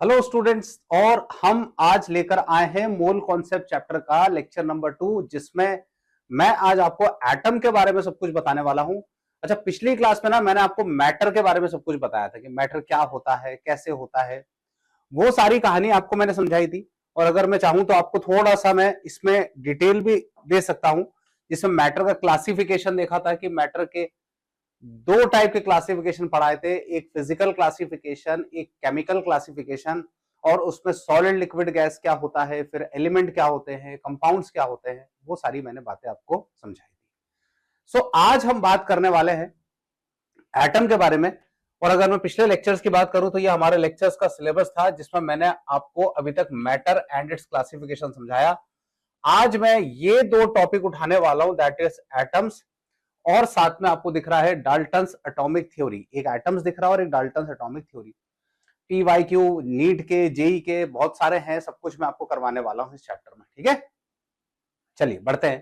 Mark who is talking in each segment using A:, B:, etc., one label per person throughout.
A: Hello students, और हम आज लेकर आए हैं मोल कॉन्सेप्ट चैप्टर का लेक्चर नंबर 2, जिसमें मैं आज आपको एटम के बारे में सब कुछ बताने वाला हूं। अच्छा, पिछली क्लास में ना मैंने आपको मैटर के बारे में सब कुछ बताया था कि मैटर क्या होता है, कैसे होता है। वो सारी कहानी आपको मैंने समझाई थी, और अगर मैं चाहूं तो आपको थोड़ा सा मैं इसमें डिटेल भी दे सकता हूं, जिसमें मैटर का क्लासिफिकेशन देखा था कि मैटर के दो टाइप के क्लासिफिकेशन पढ़ाए थे, एक फिजिकल क्लासिफिकेशन, एक केमिकल क्लासिफिकेशन। और उसमें सॉलिड लिक्विड गैस क्या होता है, फिर एलिमेंट क्या होते हैं, कंपाउंड्स क्या होते हैं, वो सारी मैंने बातें आपको समझाई थी। सो आज हम बात करने वाले हैं एटम के बारे में। और अगर मैं पिछले लेक्चर्स की बात करूं तो ये हमारे लेक्चर्स का सिलेबस था, जिसमें मैंने आपको अभी तक मैटर एंड इट्स क्लासिफिकेशन समझाया। आज मैं ये दो टॉपिक उठाने वाला हूं, दैट इज एटम्स, और साथ में आपको दिख रहा है डाल्टन्स एटॉमिक थ्योरी। एक एटम्स दिख रहा है और एक Dalton's atomic theory. PYQ, NEET के, जेई के बहुत सारे हैं, सब कुछ मैं आपको करवाने वाला हूं इस चैप्टर में। ठीक है, चलिए बढ़ते हैं।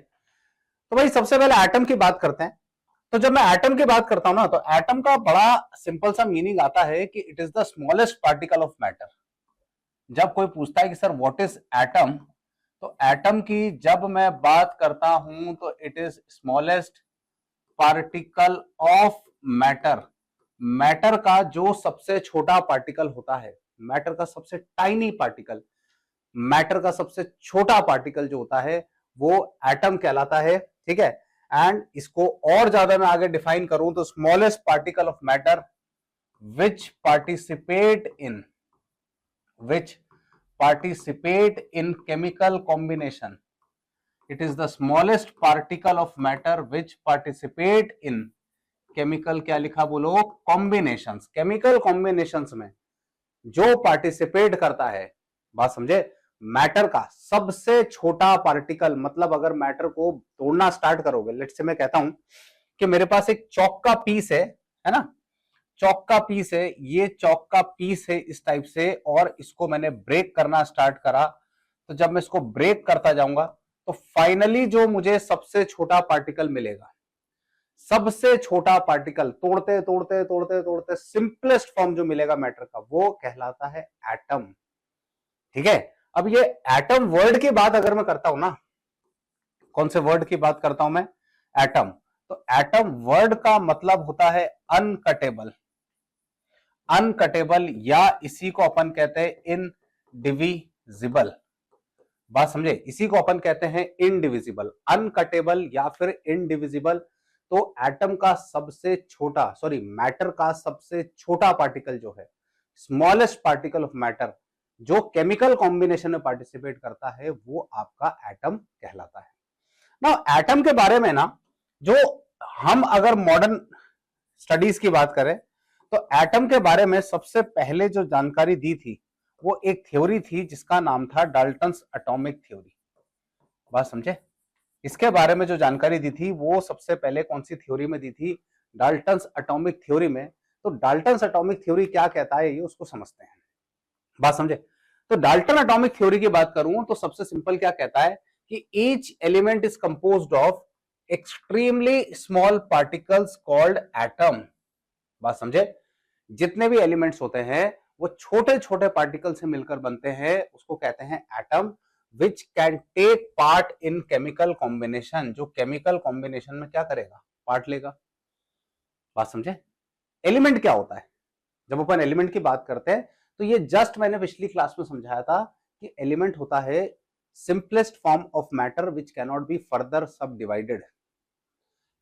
A: तो भाई सबसे पहले एटम की बात करते हैं। तो जब मैं एटम की बात करता हूं ना, तो एटम का बड़ा सिंपल सा मीनिंग आता है कि it is the smallest particle of matter. जब कोई पूछता है कि सर व्हाट इज एटम, तो एटम की जब मैं बात करता हूं तो it is smallest particle of matter. Matter का जो सबसे छोटा पार्टिकल होता है, मैटर का सबसे टाइनी पार्टिकल, मैटर का सबसे छोटा पार्टिकल जो होता है वो एटम कहलाता है। ठीक है, एंड इसको और ज्यादा मैं आगे डिफाइन करूं तो smallest particle of matter which participate in chemical combination. It is the smallest particle of matter which participate in chemical, क्या लिखा बोलो, कॉम्बिनेशंस। केमिकल कॉम्बिनेशंस में जो पार्टिसिपेट करता है, बात समझे, मैटर का सबसे छोटा पार्टिकल। मतलब अगर मैटर को तोड़ना स्टार्ट करोगे, लेट्स से मैं कहता हूं कि मेरे पास एक चौक का पीस है ना, चौक का पीस है, ये चौक का पीस है इस टाइप से, और इसको मैंने ब्रेक करना स्टार्ट करा। तो जब मैं इसको ब्रेक करता जाऊंगा तो फाइनली जो मुझे सबसे छोटा पार्टिकल मिलेगा, सबसे छोटा पार्टिकल तोड़ते तोड़ते तोड़ते तोड़ते सिंपलेस्ट फॉर्म जो मिलेगा मैटर का, वो कहलाता है एटम। ठीक है, अब ये एटम वर्ड की बात अगर मैं करता हूं ना, कौन से वर्ड की बात करता हूं मैं, एटम। तो एटम वर्ड का मतलब होता है अनकटेबल। अनकटेबल, या इसी को अपन कहते हैं इनडिविजिबल। बात समझे, इसी को अपन कहते हैं इनडिविजिबल, अनकटेबल या फिर इनडिविजिबल। तो एटम का सबसे छोटा, सॉरी, मैटर का सबसे छोटा पार्टिकल जो है, स्मॉलेस्ट पार्टिकल ऑफ मैटर, जो केमिकल कॉम्बिनेशन में पार्टिसिपेट करता है, वो आपका एटम कहलाता है ना। एटम के बारे में ना, जो हम अगर मॉडर्न स्टडीज की बात करें तो एटम के बारे में सबसे पहले जो जानकारी दी थी वो एक थ्योरी थी जिसका नाम था डाल्टन्स एटॉमिक थ्योरी। बात समझे, इसके बारे में जो जानकारी दी थी वो सबसे पहले कौन सी थ्योरी में दी थी, डाल्टन्स एटॉमिक थ्योरी में। तो डाल्टन्स एटॉमिक थ्योरी क्या कहता है, ये उसको समझते हैं। बात समझे, तो डाल्टन एटॉमिक थ्योरी की बात करूं तो सबसे सिंपल क्या कहता है कि each element is composed of extremely small particles called atom. बात समझे, जितने भी एलिमेंट्स होते हैं वो छोटे छोटे पार्टिकल से मिलकर बनते हैं, उसको कहते हैं atom, which can take part in chemical combination. जो केमिकल कॉम्बिनेशन में क्या करेगा, पार्ट लेगा। बात समझे, एलिमेंट क्या होता है, जब अपन एलिमेंट की बात करते हैं तो ये जस्ट मैंने पिछली क्लास में समझाया था कि एलिमेंट होता है simplest form of matter which cannot be further सब डिवाइडेड।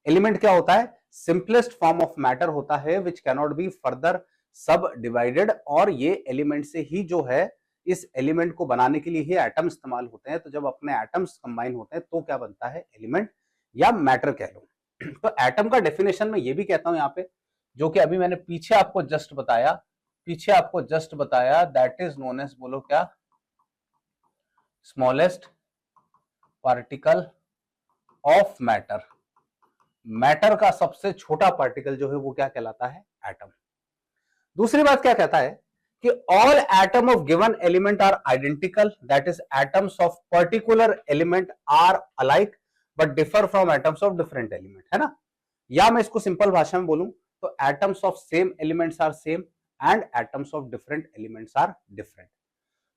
A: एलिमेंट क्या होता है, सिंपलेस्ट फॉर्म ऑफ मैटर होता है विच कैनॉट बी फर्दर सब डिवाइडेड। और ये एलिमेंट से ही जो है, इस एलिमेंट को बनाने के लिए ही एटम इस्तेमाल होते हैं। तो जब अपने एटम्स कंबाइन होते हैं तो क्या बनता है, एलिमेंट या मैटर कह लो। तो एटम का डेफिनेशन में ये भी कहता हूं यहाँ पे, जो कि अभी मैंने पीछे आपको जस्ट बताया, दैट इज नोन एज, बोलो क्या, smallest particle of matter. Matter का सबसे छोटा पार्टिकल जो है वो क्या कहलाता है, एटम। दूसरी बात क्या कहता है कि all atom of given element are identical, that is atoms of particular element are alike but differ from atoms of different element, है ना। या मैं इसको सिंपल भाषा में बोलूं तो atoms of same elements are same and atoms of different elements are different.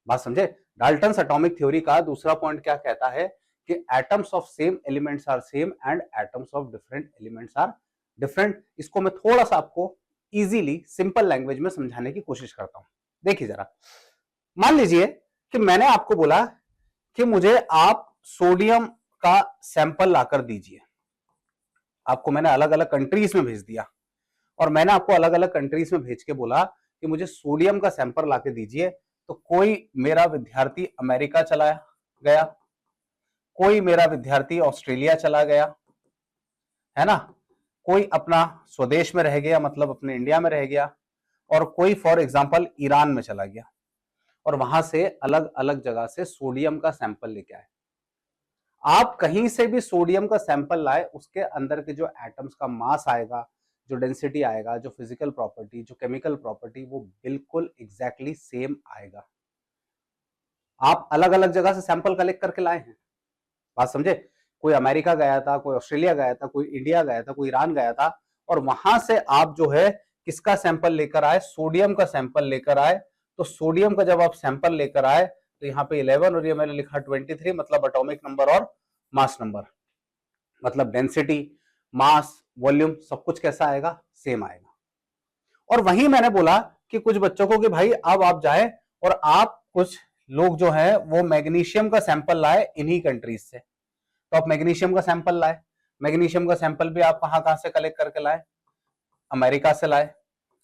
A: बात समझे? डाल्टन्स एटॉमिक थ्योरी का दूसरा पॉइंट क्या कहता है कि atoms of same elements are same and atoms of different elements are different. इसको मैं थोड़ा सा आपको इजीली सिंपल लैंग्वेज में समझाने की कोशिश करता हूं। देखिए जरा, मान लीजिए कि मैंने आपको बोला कि मुझे आप सोडियम का सैंपल लाकर दीजिए। आपको मैंने अलग अलग कंट्रीज में भेज दिया और मैंने आपको अलग अलग कंट्रीज में भेज के बोला कि मुझे सोडियम का सैंपल लाके दीजिए। तो कोई मेरा विद्यार्थी अमेरिका चला गया, कोई मेरा विद्यार्थी ऑस्ट्रेलिया चला गया, है ना, कोई अपना स्वदेश में रह गया, मतलब अपने इंडिया में रह गया, और कोई फॉर एग्जांपल ईरान में चला गया और वहां से अलग अलग जगह से सोडियम का सैंपल लेके आए। आप कहीं से भी सोडियम का सैंपल लाए, उसके अंदर के जो एटम्स का मास आएगा, जो डेंसिटी आएगा, जो फिजिकल प्रॉपर्टी, जो केमिकल प्रॉपर्टी, वो बिल्कुल एग्जैक्टली सेम आएगा। आप अलग अलग जगह से सैंपल कलेक्ट करके लाए हैं। बात समझे? कोई अमेरिका गया था, कोई ऑस्ट्रेलिया गया था, कोई इंडिया गया था, कोई ईरान गया था, और वहां से आप जो है किसका सैंपल लेकर आए? सोडियम का सैंपल लेकर आए। तो सोडियम का जब आप सैंपल लेकर आए तो यहाँ पे 11 और ये मैंने लिखा 23, मतलब एटॉमिक नंबर और मास नंबर, मतलब डेंसिटी, मास, वॉल्यूम, सब कुछ कैसा आएगा? सेम आएगा। और वहीं मैंने बोला कि कुछ बच्चों को कि भाई अब आप जाए और आप कुछ लोग जो है वो मैग्नीशियम का सैंपल लाए इन्हीं कंट्रीज से। तो आप मैग्नीशियम का सैंपल लाए, मैग्नीशियम का सैंपल भी आप कहां से कलेक्ट करके लाए? अमेरिका से लाए,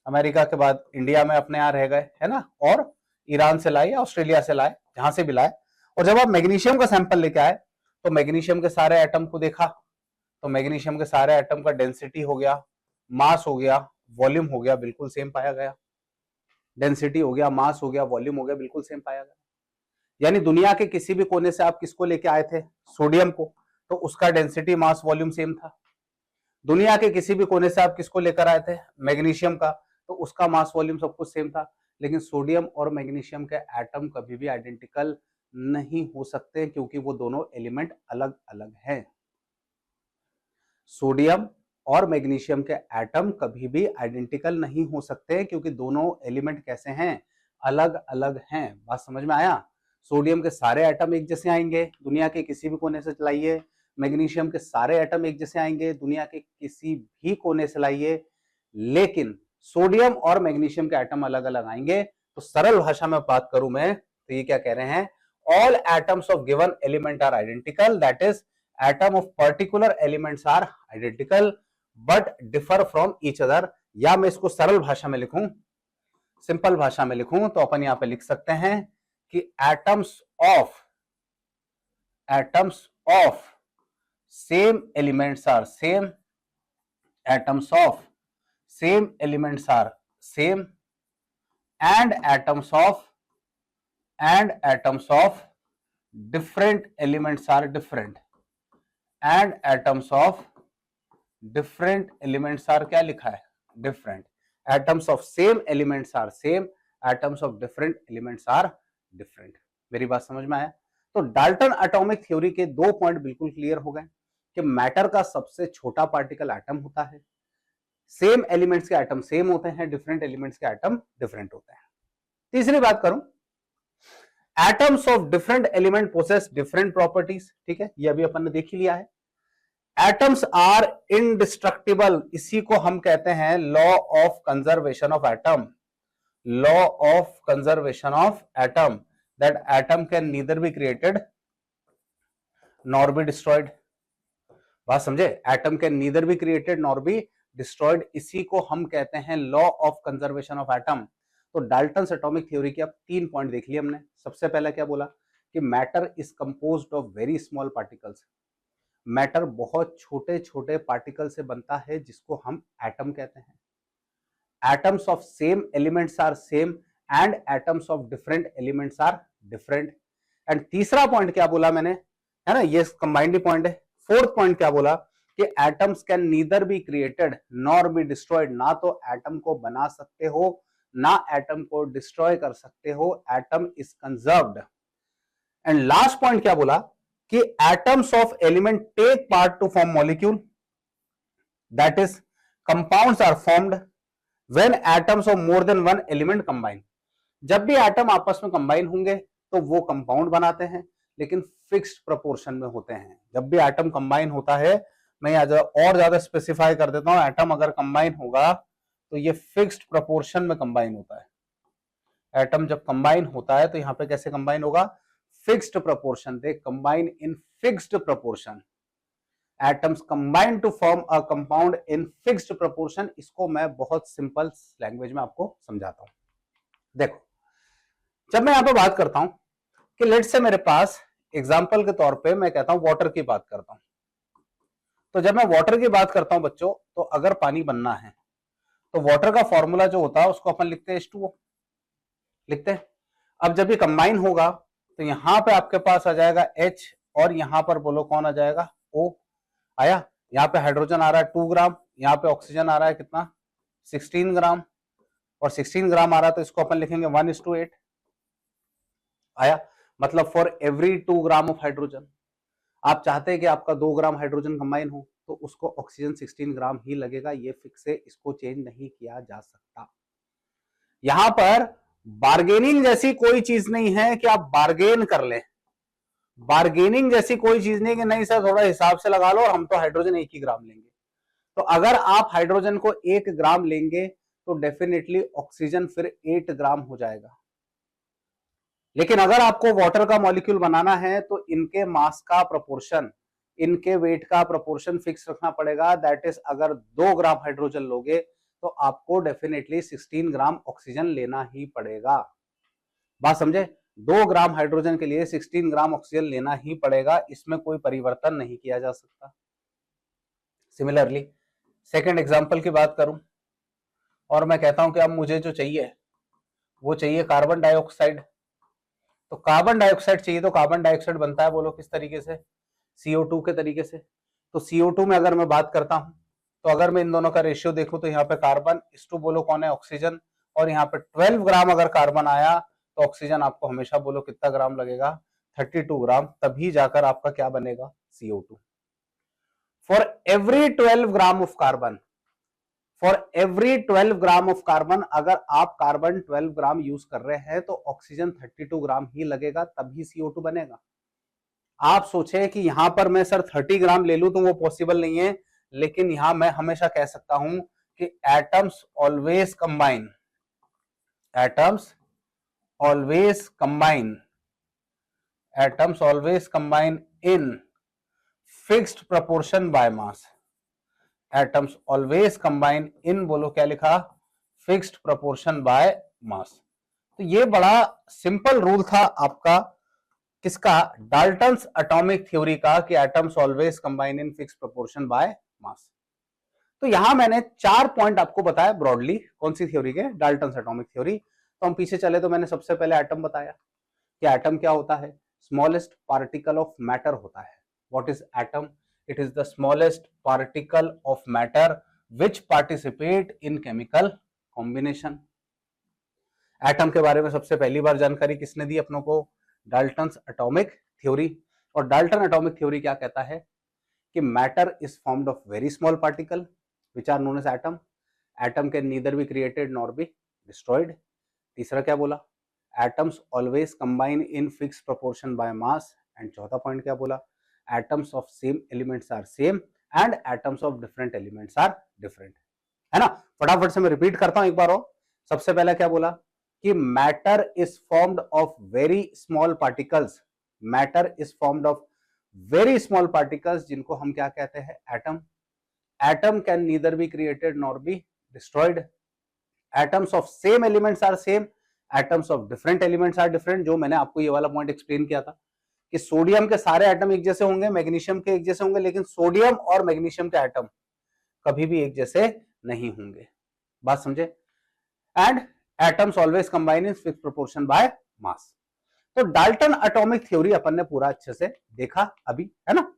A: अमेरिका के बाद इंडिया में अपने यहाँ रह गए, है ना, और ईरान से लाए या ऑस्ट्रेलिया से लाए, जहां से भी लाए। और जब आप मैग्नीशियम का सैंपल लेके आए तो मैग्नीशियम के सारे एटम को देखा, तो मैग्नीशियम के सारे एटम का डेंसिटी हो गया, मास हो गया, वॉल्यूम हो गया, बिल्कुल सेम पाया गया। डेंसिटी हो गया, मास हो गया, वॉल्यूम हो गया, बिल्कुल सेम पाया गया। यानी दुनिया के किसी भी कोने से आप किसको लेके आए थे? सोडियम को, तो उसका डेंसिटी, मास, वॉल्यूम सेम था। दुनिया के किसी भी कोने से आप किसको लेकर आए थे? मैग्नीशियम का, तो उसका मास, वॉल्यूम सब कुछ सेम था। लेकिन सोडियम और मैग्नीशियम के एटम कभी भी आइडेंटिकल नहीं हो सकते, क्योंकि वो दोनों एलिमेंट अलग अलग हैं। सोडियम और मैग्नीशियम के एटम कभी भी आइडेंटिकल नहीं हो सकते, क्योंकि दोनों एलिमेंट कैसे हैं? अलग अलग हैं। बात समझ में आया? सोडियम के सारे एटम एक जैसे आएंगे, दुनिया के किसी भी कोने से लाइए। मैग्नीशियम के सारे एटम एक जैसे आएंगे, दुनिया के किसी भी कोने से लाइए। लेकिन सोडियम और मैग्नीशियम के एटम अलग अलग आएंगे। तो सरल भाषा में बात करूं मैं तो ये क्या कह रहे हैं? All atoms of given element are identical, that is atom of particular elements are identical but differ from each other. या मैं इसको सरल भाषा में लिखूं, सिंपल भाषा में लिखूं, तो अपन यहां पे लिख सकते हैं कि atoms of same elements are same, atoms of same elements are same, and atoms of different elements are different, and atoms of different elements are क्या लिखा है? different. atoms of same elements are same, atoms of different elements are different. मेरी बात समझ में आया? तो Dalton atomic theory के दो पॉइंट बिल्कुल क्लियर हो गए कि मैटर का सबसे छोटा पार्टिकल एटम होता है, सेम एलिमेंट्स के एटम सेम होते हैं, डिफरेंट एलिमेंट्स के एटम डिफरेंट होते हैं। तीसरी बात करूं, atoms of different element possess different properties. ठीक है, ये अभी अपन ने देख ही लिया है। एटम्स आर इनडिस्ट्रक्टिबल, इसी को हम कहते हैं law of conservation of atom. Law of conservation of atom, that atom can neither be created nor be destroyed. बात समझे? Atom can neither be created nor be destroyed, इसी को हम कहते हैं law of conservation of atom. तो Dalton's atomic theory के अब 3 पॉइंट देख लिए हमने। सबसे पहले क्या बोला कि matter is composed of very small particles. Matter बहुत छोटे छोटे पार्टिकल से बनता है, जिसको हम एटम कहते हैं। Atoms of same elements are same and atoms of different elements are different. And तीसरा पॉइंट क्या बोला मैंने, है ना, ये कंबाइंड पॉइंट है। फोर्थ पॉइंट क्या बोला कि atoms can neither be created nor be destroyed. ना तो एटम को बना सकते हो, ना एटम को डिस्ट्रॉय कर सकते हो, atom is conserved. And last point क्या बोला कि atoms of element take part to form molecule, that is compounds are formed when atoms of more than one element combine, जब भी एटम आपस में कंबाइन होंगे तो वो कंपाउंड बनाते हैं, लेकिन फिक्स्ड प्रोपोर्शन में होते हैं। जब भी एटम कंबाइन होता है, मैं और ज्यादा स्पेसिफाई कर देता हूं, एटम अगर कंबाइन होगा तो ये फिक्स्ड प्रोपोर्शन में कंबाइन होता है। एटम जब कंबाइन होता है तो यहां पे कैसे कंबाइन होगा, fixed proportion, they combine in fixed proportion, atoms combine to form a compound in fixed proportion. इसको मैं बहुत सिंपल लैंग्वेज में आपको समझाता हूं। देखो, जब मैं यहां पे बात करता हूं कि लेट से मेरे पास एग्जांपल के तौर पे मैं कहता हूं वाटर की बात करता हूं, तो जब मैं वाटर की बात करता हूं बच्चों, तो अगर पानी बनना है तो वाटर का फॉर्मूला जो होता है उसको अपन लिखते हैं H2O, लिखते हैं। अब जब ये कंबाइन होगा तो यहां पे आपके पास आ जाएगा H, और यहां पर बोलो कौन आ जाएगा, O आया। यहाँ पे हाइड्रोजन आ रहा है 2 ग्राम, यहाँ पे ऑक्सीजन आ रहा है कितना, 16 ग्राम, और 16 ग्राम आ रहा है तो इसको अपन लिखेंगे 1:8 आया। मतलब for every 2 gram of hydrogen, आप चाहते हैं कि आपका 2 ग्राम हाइड्रोजन कंबाइन हो तो उसको ऑक्सीजन 16 ग्राम ही लगेगा, ये फिक्स है, इसको चेंज नहीं किया जा सकता। यहां पर बार्गेनिंग जैसी कोई चीज नहीं है कि आप बार्गेन कर ले, बार्गेनिंग जैसी कोई चीज नहीं कि नहीं सर थोड़ा हिसाब से लगा लो और हम तो हाइड्रोजन 1 ही ग्राम लेंगे। तो अगर आप हाइड्रोजन को 1 ग्राम लेंगे तो डेफिनेटली ऑक्सीजन फिर 8 ग्राम हो जाएगा। लेकिन अगर आपको वाटर का मॉलिक्यूल बनाना है तो इनके मास का प्रोपोर्शन, इनके वेट का प्रोपोर्शन फिक्स रखना पड़ेगा। दैट इज, अगर 2 ग्राम हाइड्रोजन लोगे तो आपको डेफिनेटली 16 ग्राम ऑक्सीजन लेना ही पड़ेगा। बात समझे, 2 ग्राम हाइड्रोजन के लिए 16 ग्राम ऑक्सीजन लेना ही पड़ेगा, इसमें कोई परिवर्तन नहीं किया जा सकता। सिमिलरली सेकेंड एग्जाम्पल की बात करूं और मैं कहता हूं कि अब मुझे जो चाहिए वो चाहिए कार्बन डाइऑक्साइड, तो कार्बन डाइऑक्साइड चाहिए तो कार्बन डाइऑक्साइड बनता है, बोलो किस तरीके से, CO2 के तरीके से। तो CO2 में अगर मैं बात करता हूं तो अगर मैं इन दोनों का रेशियो देखूं तो यहाँ पे कार्बन इस बोलो कौन है, ऑक्सीजन, और यहाँ पे 12 ग्राम अगर कार्बन आया तो ऑक्सीजन आपको हमेशा बोलो कितना ग्राम लगेगा, 32 ग्राम, तभी जाकर आपका क्या बनेगा, CO2। For every 12 gram of carbon, for every 12 gram of carbon, अगर आप कार्बन 12 ग्राम यूज कर रहे हैं तो ऑक्सीजन 32 ग्राम ही लगेगा, तभी CO2 बनेगा। आप सोचे कि यहां पर मैं सर 30 ग्राम ले लूं तो वो पॉसिबल नहीं है, लेकिन यहां मैं हमेशा कह सकता हूं कि atoms always combine, atoms always combine, atoms always combine in fixed proportion by mass, atoms always combine इन, बोलो क्या लिखा, फिक्स्ड प्रोपोर्शन बाय मास। तो ये बड़ा सिंपल रूल था आपका, किसका, डाल्टन्स एटॉमिक थ्योरी का, कि atoms always combine in fixed proportion by मास। तो यहां मैंने 4 पॉइंट आपको बताया ब्रॉडली, कौन सी थ्योरी के, डाल्टन्स एटॉमिक थ्योरी। तो हम पीछे चले तो मैंने सबसे पहले एटम बताया कि एटम क्या होता है, स्मॉलेस्ट पार्टिकल ऑफ मैटर होता है। What is atom, it is the smallest particle of matter which participate in chemical combination. Atom के बारे में सबसे पहली बार जानकारी किसने दी अपनों को, डाल्टन्स एटॉमिक थ्योरी। और डाल्टन एटॉमिक थ्योरी क्या कहता है कि matter is formed of very small particle which are known as atom, atom can neither be created nor be destroyed. तीसरा क्या बोला, atoms always combine in fixed proportion by mass. And चौथा point क्या बोला, atoms of same elements are same and atoms of different elements are different. है ना, फटाफट से मैं रिपीट करता हूं एक बार और। सबसे पहला क्या बोला कि matter is formed of very small particles, matter is formed of very small particles, जिनको हम क्या कहते हैं, atom. Atom can neither be created nor be destroyed. Atoms of same elements are same, atoms of different elements are different. जो मैंने आपको ये वाला पॉइंट एक्सप्लेन किया था कि सोडियम के सारे एटम एक जैसे होंगे, मैग्नीशियम के एक जैसे होंगे, लेकिन सोडियम और मैग्नीशियम के एटम कभी भी एक जैसे नहीं होंगे। बात समझे। And atoms always combine in fixed proportion by मास। तो डाल्टन एटॉमिक थ्योरी अपन ने पूरा अच्छे से देखा अभी, है ना।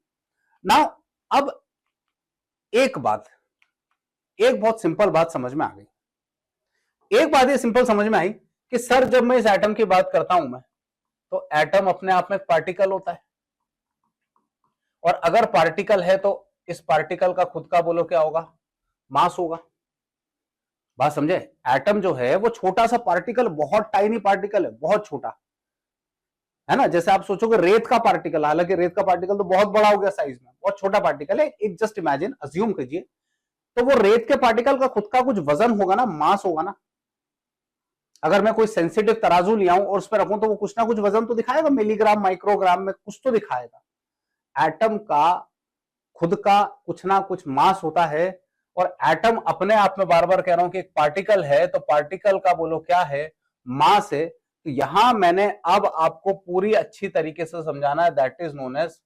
A: नाउ अब एक बहुत सिंपल बात समझ में आ गई। एक बात ये सिंपल समझ में आई कि सर जब मैं इस एटम की बात करता हूं मैं, तो एटम अपने आप में एक पार्टिकल होता है, और अगर पार्टिकल है तो इस पार्टिकल का खुद का बोलो क्या होगा, मास होगा। बात समझे? एटम जो है वो छोटा सा पार्टिकल, बहुत टाइनी पार्टिकल है, बहुत छोटा, है ना। जैसे आप सोचोगे रेत का पार्टिकल, हालांकि रेत का पार्टिकल तो बहुत बड़ा हो गया साइज में, बहुत छोटा पार्टिकल है। एक जस्ट इमेजिन, अज्यूम कीजिए, तो वो रेत के पार्टिकल का खुद का कुछ वजन होगा ना, मास होगा ना। अगर मैं कोई सेंसिटिव तराजू ले आऊं और उस पर रखूं तो वो कुछ ना कुछ वजन तो दिखाएगा, मिलीग्राम माइक्रोग्राम में कुछ तो दिखाएगा। एटम का खुद का कुछ ना कुछ मास होता है, और एटम अपने आप में, बार बार कह रहा हूं कि एक पार्टिकल है, तो पार्टिकल का बोलो क्या है, मास है। तो यहां मैंने अब आपको पूरी अच्छी तरीके से समझाना है, that is known as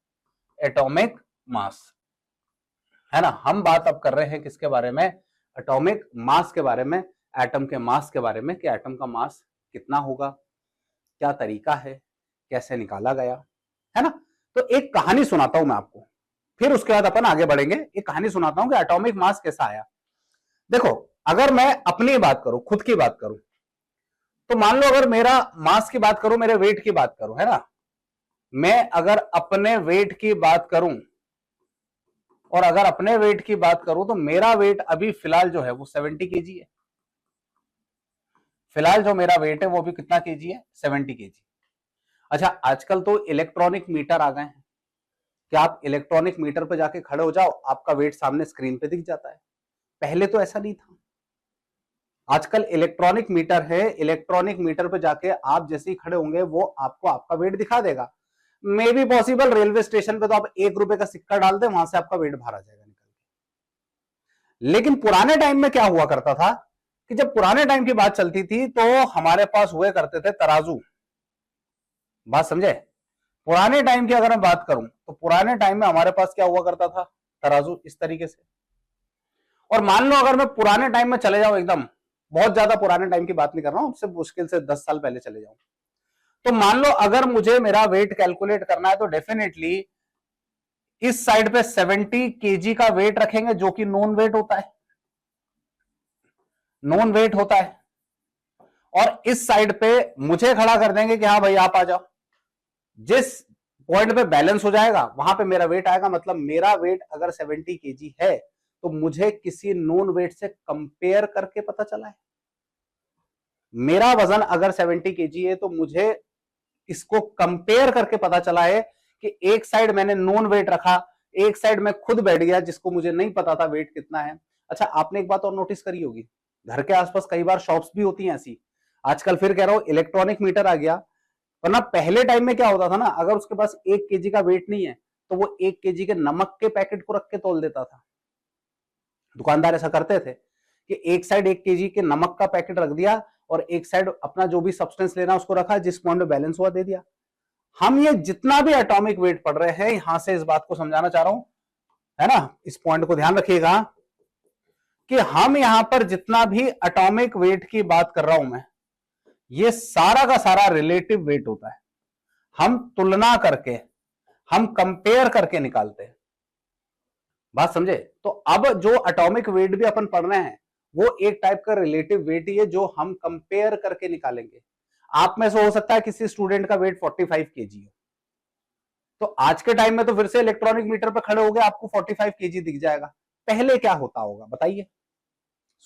A: atomic mass, है ना। हम बात अब कर रहे हैं किसके बारे में, एटॉमिक मास के बारे में, एटम के मास के बारे में, कि एटम का मास कितना होगा, क्या तरीका है, कैसे निकाला गया, है ना। तो एक कहानी सुनाता हूं मैं आपको, फिर उसके बाद अपन आगे बढ़ेंगे। एक कहानी सुनाता हूं कि एटॉमिक मास कैसा आया। देखो, अगर मैं अपनी बात करूं, खुद की बात करूं, तो मान लो अगर मेरा मास की बात करूं, मेरे वेट की बात करूं, है ना, मैं अगर अपने वेट की बात करूं, और अगर अपने वेट की बात करूं, तो मेरा वेट अभी फिलहाल जो है वो 70 केजी है। फिलहाल जो मेरा वेट है वो भी कितना केजी है, 70 केजी। अच्छा, आजकल तो इलेक्ट्रॉनिक मीटर आ गए हैं कि आप इलेक्ट्रॉनिक मीटर पे जाके खड़े हो जाओ, आपका वेट सामने स्क्रीन पे दिख जाता है। पहले तो ऐसा नहीं था। आजकल इलेक्ट्रॉनिक मीटर है, इलेक्ट्रॉनिक मीटर पे जाके आप जैसे ही खड़े होंगे वो आपको आपका वेट दिखा देगा। May be possible railway station पे तो आप 1 रुपए का सिक्का डाल दें, वहां से आपका वेट बाहर आ जाएगा निकल के। लेकिन पुराने टाइम में क्या हुआ करता था कि जब पुराने टाइम की बात चलती थी तो हमारे पास हुए करते थे तराजू। बात समझे? पुराने टाइम की अगर मैं बात करूं तो पुराने टाइम में हमारे पास क्या हुआ करता था, तराजू इस तरीके से। और मान लो अगर मैं पुराने टाइम में चले जाऊं, एकदम बहुत ज्यादा पुराने टाइम की बात नहीं कर रहा हूं, सिर्फ मुश्किल से 10 साल पहले चले जाऊं, तो मान लो अगर मुझे मेरा वेट कैलकुलेट करना है तो डेफिनेटली इस साइड पे 70 केजी का वेट रखेंगे, जो कि नॉन वेट होता है, नॉन वेट होता है। और इस साइड पे मुझे खड़ा कर देंगे कि हाँ भाई आप आ जाओ। जिस पॉइंट पे बैलेंस हो जाएगा वहां पे मेरा वेट आएगा। मतलब मेरा वेट अगर 70 केजी है तो मुझे किसी नॉन वेट से कंपेयर करके पता चला है। मेरा वजन अगर 70 केजी है तो मुझे इसको कंपेयर करके पता चला है कि एक साइड मैंने नॉन वेट रखा, एक साइड में खुद बैठ गया जिसको मुझे नहीं पता था वेट कितना है। अच्छा, आपने एक बात और नोटिस करी होगी, घर के आसपास कई बार शॉप्स भी होती हैं ऐसी। आजकल फिर कह रहा हूं इलेक्ट्रॉनिक मीटर आ गया, वरना पहले टाइम में क्या होता था ना, अगर उसके पास 1 केजी का वेट नहीं है तो वो 1 केजी के नमक के पैकेट को रख के तोल देता था। दुकानदार ऐसा करते थे कि एक साइड 1 केजी के नमक का पैकेट रख दिया और एक साइड अपना जो भी सब्सटेंस लेना उसको रखा, जिस पॉइंट में बैलेंस हुआ दे दिया। हम ये जितना भी एटॉमिक वेट पढ़ रहे हैं, यहां से इस बात को समझाना चाह रहा हूं, है ना, इस पॉइंट को ध्यान रखिएगा कि हम यहां पर जितना भी एटॉमिक वेट की बात कर रहा हूं मैं, ये सारा का सारा रिलेटिव वेट होता है। हम तुलना करके, हम कंपेयर करके निकालते हैं। बात समझे? तो अब जो एटॉमिक वेट भी अपन पढ़ रहे हैं वो एक टाइप का रिलेटिव वेट ही है जो हम कंपेयर करके निकालेंगे। आप में से हो सकता है किसी स्टूडेंट का वेट 45 केजी हो, तो आज के टाइम में तो फिर से इलेक्ट्रॉनिक मीटर पर खड़े हो गए आपको 45 केजी दिख जाएगा। पहले क्या होता होगा बताइए,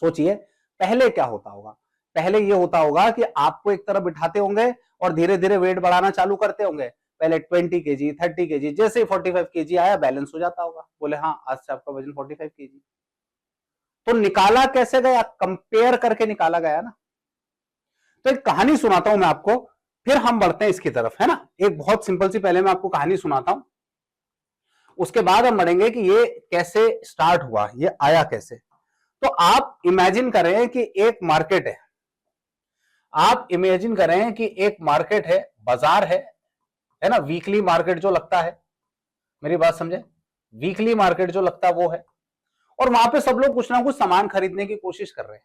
A: सोचिए, पहले क्या होता होगा। पहले ये होता होगा कि आपको एक तरफ बिठाते होंगे और धीरे धीरे वेट बढ़ाना चालू करते होंगे। पहले 20 केजी, 30 केजी, जैसे ही 45 केजी आया बैलेंस हो जाता होगा, बोले हाँ आज से आपका वजन 45 केजी। तो निकाला कैसे गया, कंपेयर करके निकाला गया ना। तो एक कहानी सुनाता हूं मैं आपको, फिर हम बढ़ते हैं इसकी तरफ, है ना। एक बहुत सिंपल सी पहले मैं आपको कहानी सुनाता हूं, उसके बाद हम बढ़ेंगे कि ये कैसे स्टार्ट हुआ, ये आया कैसे। तो आप इमेजिन करें कि एक मार्केट आप इमेजिन करें कि एक मार्केट है, बाजार है ना, वीकली मार्केट जो लगता है, मेरी बात समझे, वीकली मार्केट जो लगता है वो है। और वहां पे सब लोग कुछ ना कुछ सामान खरीदने की कोशिश कर रहे हैं,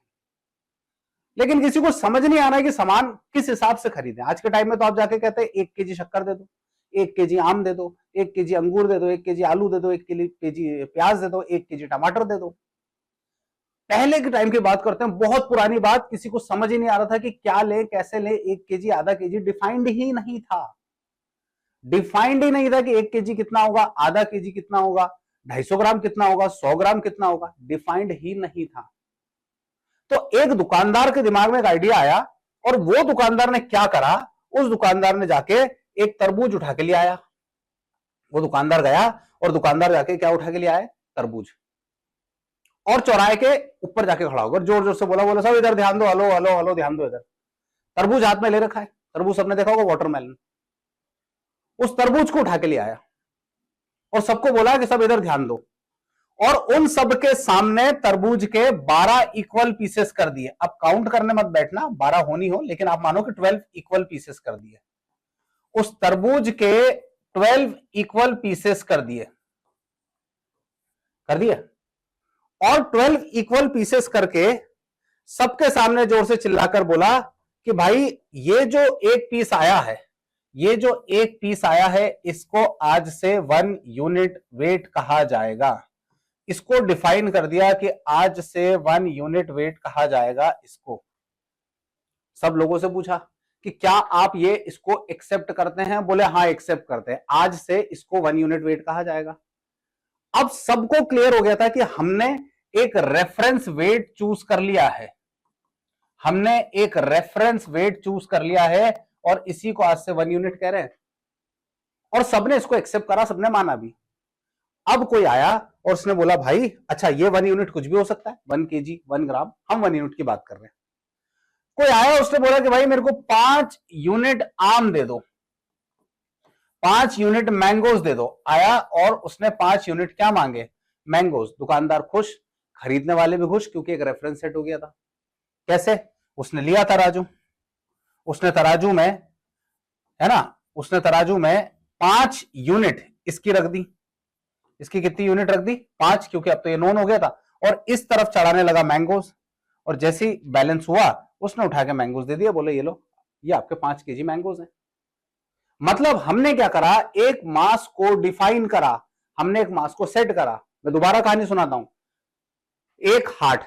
A: लेकिन किसी को समझ नहीं आ रहा है कि सामान किस हिसाब से खरीदें। आज के टाइम में तो आप जाके कहते हैं 1 केजी शक्कर दे दो, 1 केजी आम दे दो, 1 केजी अंगूर दे दो, 1 केजी आलू दे दो, 1 केजी प्याज दे दो, 1 केजी टमाटर दे दो। पहले के टाइम की बात करते हैं, बहुत पुरानी बात, किसी को समझ ही नहीं आ रहा था कि क्या ले, कैसे ले, 1 केजी, आधा केजी, डिफाइंड ही नहीं था। डिफाइंड ही नहीं था कि 1 केजी कितना होगा, आधा केजी कितना होगा, 250 ग्राम कितना होगा, 100 ग्राम कितना होगा, डिफाइंड ही नहीं था। तो एक दुकानदार के दिमाग में एक आइडिया आया और वो दुकानदार ने क्या करा, उस दुकानदार ने जाके एक तरबूज उठा के ले आया। वो दुकानदार गया और दुकानदार जाके क्या उठा के ले आया, तरबूज, और चौराहे के ऊपर जाके खड़ा होकर जोर जोर से बोला, बोला सब इधर ध्यान दो, हलो हलो हलो ध्यान दो इधर। तरबूज हाथ में ले रखा है, तरबूज सबने देखा होगा वाटरमेलन, उस तरबूज को उठा के ले आया और सबको बोला कि सब इधर ध्यान दो, और उन सब के सामने तरबूज के 12 इक्वल पीसेस कर दिए। अब काउंट करने मत बैठना, 12 होनी हो, लेकिन आप मानो कि 12 इक्वल पीसेस कर दिए। उस तरबूज के 12 इक्वल पीसेस कर दिए, और 12 इक्वल पीसेस करके सबके सामने जोर से चिल्लाकर बोला कि भाई ये जो एक पीस आया है, ये जो एक पीस आया है, इसको आज से 1 यूनिट वेट कहा जाएगा। इसको डिफाइन कर दिया कि आज से 1 यूनिट वेट कहा जाएगा इसको। सब लोगों से पूछा कि क्या आप ये इसको एक्सेप्ट करते हैं, बोले हाँ एक्सेप्ट करते हैं, आज से इसको 1 यूनिट वेट कहा जाएगा। अब सबको क्लियर हो गया था कि हमने एक रेफरेंस वेट चूज कर लिया है, हमने एक रेफरेंस वेट चूज कर लिया है, और इसी को आज से 1 यूनिट कह रहे हैं, और सबने इसको एक्सेप्ट करा, सबने माना भी। अब कोई आया और उसने बोला भाई अच्छा ये 1 यूनिट कुछ भी हो सकता है, 1 kg 1 ग्राम, हम 1 यूनिट की बात कर रहे हैं। कोई आया, उसने बोला कि भाई मेरे को 5 यूनिट आम दे दो, 5 यूनिट मैंगोज दे दो। आया और उसने 5 यूनिट क्या मांगे, मैंगोज। दुकानदार खुश, खरीदने वाले भी खुश, क्योंकि एक रेफरेंस सेट हो गया था। कैसे, उसने लिया तराजू, उसने तराजू में, है ना, उसने तराजू में 5 यूनिट इसकी रख दी। इसकी कितनी यूनिट रख दी, 5, क्योंकि अब तो ये नोन हो गया था। और इस तरफ चढ़ाने लगा मैंगोज, और जैसे ही बैलेंस हुआ उसने उठा के मैंगोज दे दिया, बोले ये लो, ये आपके 5 kg मैंगोज हैं। मतलब हमने क्या करा, एक मास को डिफाइन करा, हमने एक मास को सेट करा। मैं दोबारा कहानी सुनाता हूं। एक हाट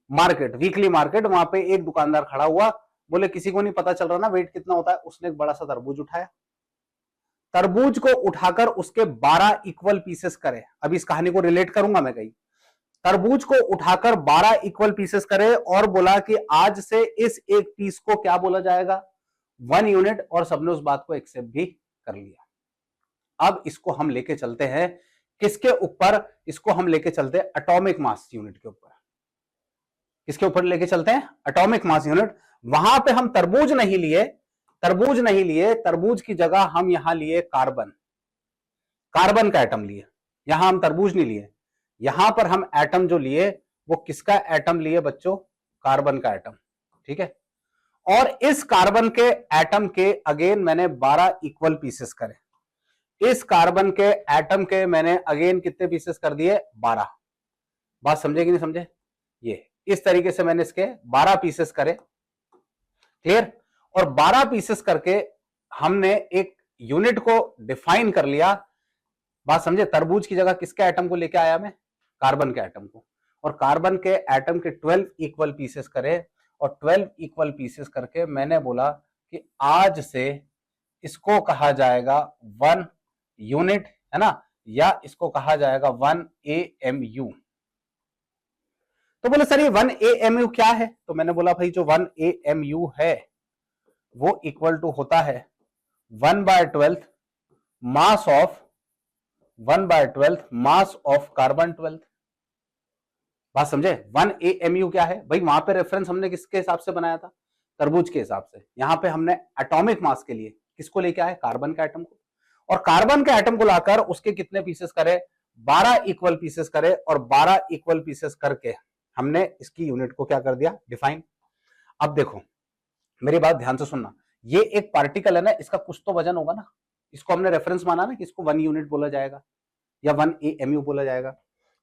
A: मार्केट, वीकली मार्केट, वहां पे एक दुकानदार खड़ा हुआ, बोले किसी को नहीं पता चल रहा ना वेट कितना होता है। उसने एक बड़ा सा तरबूज उठाया, तरबूज को उठाकर उसके 12 इक्वल पीसेस करे। अभी इस कहानी को रिलेट करूंगा मैं कहीं। तरबूज को उठाकर 12 इक्वल पीसेस करे और बोला कि आज से इस एक पीस को क्या बोला जाएगा, 1 यूनिट, और सबने उस बात को एक्सेप्ट भी कर लिया। अब इसको हम लेके चलते हैं किसके ऊपर, इसको हम लेके चलते हैं एटॉमिक मास यूनिट के ऊपर। किसके ऊपर लेके चलते हैं, एटॉमिक मास यूनिट। वहां पे हम तरबूज नहीं लिए, तरबूज नहीं लिए, तरबूज की जगह हम यहां लिए कार्बन, कार्बन का एटम लिए। यहां हम तरबूज नहीं लिए, यहां पर हम एटम जो लिए वो किसका एटम लिए बच्चों, कार्बन का एटम। ठीक है, और इस कार्बन के एटम के अगेन मैंने 12 इक्वल पीसेस करे। इस कार्बन के एटम के मैंने अगेन कितने पीसेस कर दिए, 12। बात समझे कि नहीं समझे, ये इस तरीके से मैंने इसके 12 पीसेस करे। क्लियर, और 12 पीसेस करके हमने एक यूनिट को डिफाइन कर लिया। बात समझे, तरबूज की जगह किसके एटम को लेके आया मैं, कार्बन के एटम को, और कार्बन के एटम के 12 इक्वल पीसेस करे, और 12 इक्वल पीसेस करके मैंने बोला कि आज से इसको कहा जाएगा 1 यूनिट, है ना, या इसको कहा जाएगा 1 AMU। तो बोले सर ये 1 AMU क्या है, तो मैंने बोला भाई जो 1 AMU है वो इक्वल टू होता है 1/12 mass of 1/12 mass of carbon 12। बात समझे, 1 AMU क्या है भाई, वहां पे रेफरेंस हमने किसके हिसाब से बनाया था, तरबूज के हिसाब से। यहां पे हमने एटॉमिक मास के लिए किसको लेके आए, कार्बन के एटम को, और कार्बन के एटम को लाकर उसके कितने पीसेस करे, 12 इक्वल पीसेस करे, और 12 इक्वल पीसेस करके हमने इसकी यूनिट को क्या कर दिया, डिफाइन। अब देखो मेरी बात ध्यान से सुनना, ये एक पार्टिकल है ना, इसका कुछ तो वजन होगा ना, इसको हमने रेफरेंस माना ना कि इसको 1 यूनिट बोला जाएगा या 1 AMU बोला जाएगा।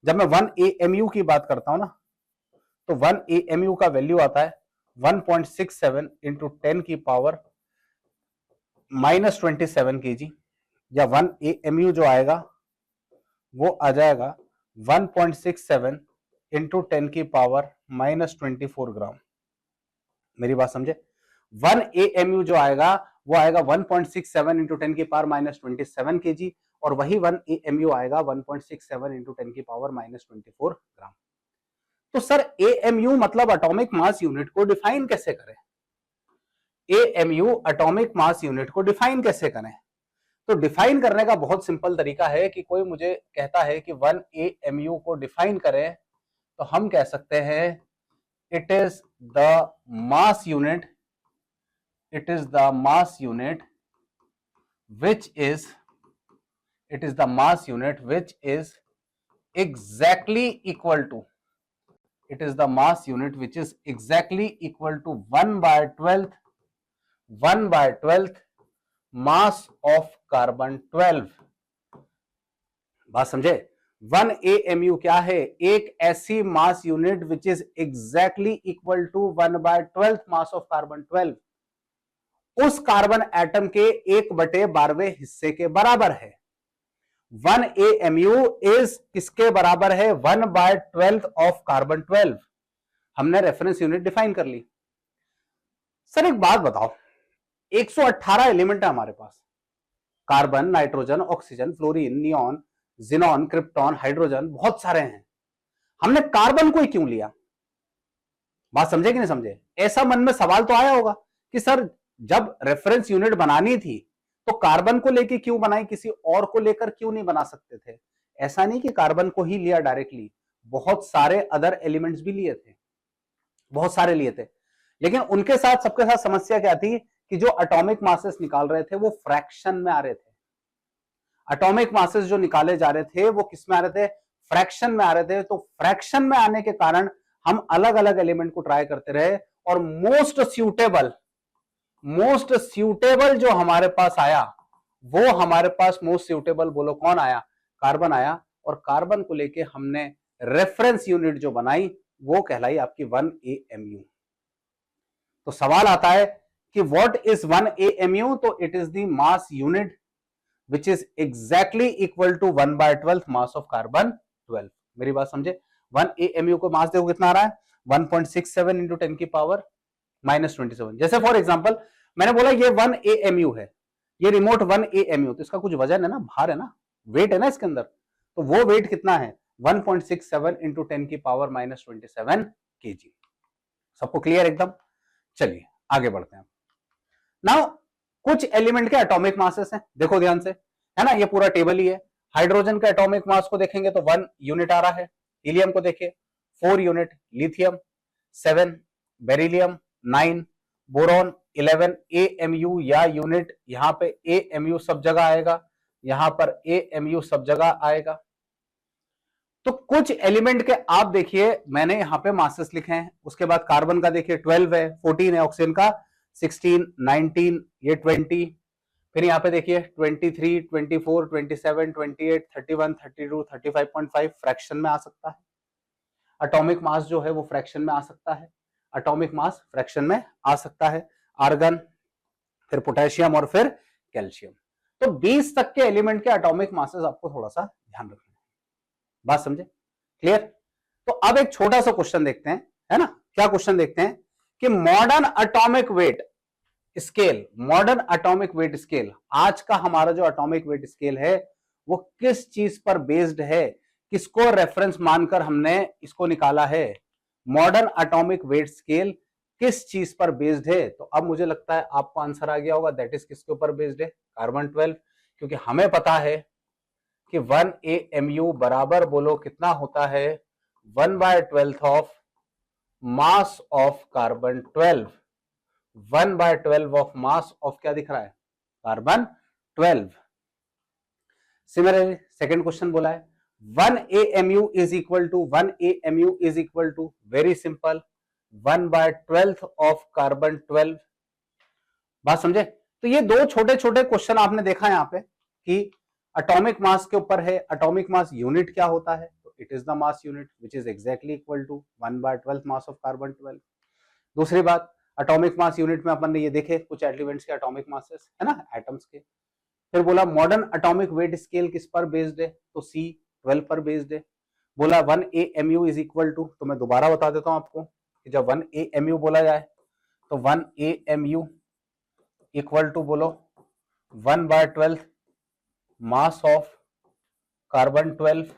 A: जब मैं 1 AMU की बात करता हूं ना, तो 1 AMU का वैल्यू आता है 1.67 इंटू 10 की पावर -27 kg, या 1 AMU जो आएगा वो आ जाएगा 1.67 इंटू 10 की पावर -24 ग्राम। मेरी बात समझे, 1 AMU जो आएगा वो आएगा 1.67 इंटू 10 की पावर -27 kg, और वही 1 AMU आएगा 1.67 इंटू 10 की पावर -24 ग्राम। तो सर AMU मतलब एटॉमिक मास यूनिट को डिफाइन कैसे करें? AMU एटॉमिक मास यूनिट को डिफाइन कैसे करें? तो डिफाइन करने का बहुत सिंपल तरीका है कि कोई मुझे कहता है कि 1 AMU को डिफाइन करें, तो हम कह सकते हैं it is the mass unit, it is the mass unit which is exactly equal to, it is the mass unit which is exactly equal to 1/12 mass of carbon 12। बात समझे? 1 AMU क्या है? एक ऐसी mass unit which is exactly equal to 1/12 mass of carbon 12, उस carbon atom के 1/12वें हिस्से के बराबर है। 1 AMU इज किसके बराबर है? 1/12 ऑफ कार्बन 12। हमने रेफरेंस यूनिट डिफाइन कर ली। सर एक बात बताओ, 118 एलिमेंट है हमारे पास, carbon, nitrogen, oxygen, fluorine, neon, xenon, krypton, hydrogen, बहुत सारे हैं। हमने कार्बन को ही क्यों लिया? बात समझे कि नहीं समझे? ऐसा मन में सवाल तो आया होगा कि सर जब रेफरेंस यूनिट बनानी थी तो कार्बन को लेके क्यों बनाई, किसी और को लेकर क्यों नहीं बना सकते थे? ऐसा नहीं कि कार्बन को ही लिया डायरेक्टली, बहुत सारे अदर एलिमेंट्स भी लिए थे, बहुत सारे लिए थे, लेकिन उनके साथ सबके साथ समस्या क्या थी कि जो एटॉमिक मासेस निकाल रहे थे वो फ्रैक्शन में आ रहे थे। एटॉमिक मासेस जो निकाले जा रहे थे वो किस में आ रहे थे? फ्रैक्शन में आ रहे थे। तो फ्रैक्शन में आने के कारण हम अलग अलग एलिमेंट को ट्राई करते रहे और मोस्ट स्यूटेबल जो हमारे पास आया, वो हमारे पास मोस्ट स्यूटेबल बोलो कौन आया? कार्बन आया। और कार्बन को लेके हमने रेफरेंस यूनिट जो बनाई वो कहलाई आपकी 1 AMU। तो सवाल आता है कि व्हाट इज 1 AMU? तो it is the mass unit which is exactly equal to 1/12 mass of carbon 12। मेरी बात समझे? 1 AMU को मास देखो कितना आ रहा है? 1.67 इंटू 10 की पावर -27। जैसे फॉर एग्जांपल मैंने बोला ये 1 AMU है, ये रिमोट 1 AMU, तो इसका कुछ वजन है ना, भार है ना, वेट है ना इसके अंदर, तो वो वेट कितना है? 1.67 इंटू 10 की पावर -27 kg। सबको क्लियर एकदम? चलिए आगे बढ़ते हैं। नाउ कुछ एलिमेंट के एटॉमिक मासेस हैं, देखो ध्यान से, है ना, ये पूरा टेबल ही है। हाइड्रोजन का एटॉमिक मास को देखेंगे तो 1 यूनिट आ रहा है। हीलियम को देखिए 4 unit, lithium 7, beryllium 9, boron 11। AMU या यूनिट, यहां पे AMU सब जगह आएगा, यहां पर AMU सब जगह आएगा। तो कुछ एलिमेंट के आप देखिए मैंने यहां पे मासेस लिखे हैं। उसके बाद कार्बन का देखिए 12 है, 14 है, ऑक्सीजन का 16, 19, ये 20, फिर यहां पे देखिए 23, 24, 27, 28, 31, 32, 35.5 फ्रैक्शन में आ सकता है। एटॉमिक मास जो है वो फ्रैक्शन में आ सकता है, एटॉमिक मास फ्रैक्शन में आ सकता है। आर्गन, फिर पोटेशियम और फिर कैल्शियम। तो 20 तक के एलिमेंट के एटॉमिक मासेस आपको थोड़ा सा ध्यान रखना है। बात समझे? क्लियर? तो अब एक छोटा सा क्वेश्चन देखते हैं, है ना, क्या क्वेश्चन देखते हैं कि modern atomic weight scale, modern atomic weight scale, आज का हमारा जो एटॉमिक वेट स्केल है वो किस चीज पर बेस्ड है, किसको रेफरेंस मानकर हमने इसको निकाला है? मॉडर्न एटॉमिक वेट स्केल किस चीज पर बेस्ड है? तो अब मुझे लगता है आपको आंसर आ गया होगा, दैट इज किसके ऊपर बेस्ड है? कार्बन 12, क्योंकि हमें पता है कि 1 AMU बराबर बोलो कितना होता है? 1/12 of mass of carbon 12। 1/12 of mass of क्या दिख रहा है? कार्बन 12। सिमिलरली सेकंड क्वेश्चन बोला है 1 AMU is equal to, 1 AMU is equal to, very simple, 1/12 of carbon 12। बात समझे? तो ये दो छोटे छोटे क्वेश्चन आपने देखा यहां पे कि एटॉमिक मास के ऊपर है, एटॉमिक मास यूनिट क्या होता है? तो it is the mass unit which is exactly equal to 1/12 mass of carbon 12। दूसरी बात, एटॉमिक मास यूनिट में अपन ने ये देखे कुछ एलिमेंट्स के एटॉमिक मासेस, है ना, एटम्स के। फिर बोला मॉडर्न एटॉमिक वेट स्केल किस पर बेस्ड है? तो C12 पर बेस्ड है। बोला 1 AMU इज इक्वल टू, तो मैं दोबारा बता देता हूं आपको कि जब 1 AMU बोला जाए तो 1 AMU इक्वल टू बोलो 1/12 मास ऑफ कार्बन 12।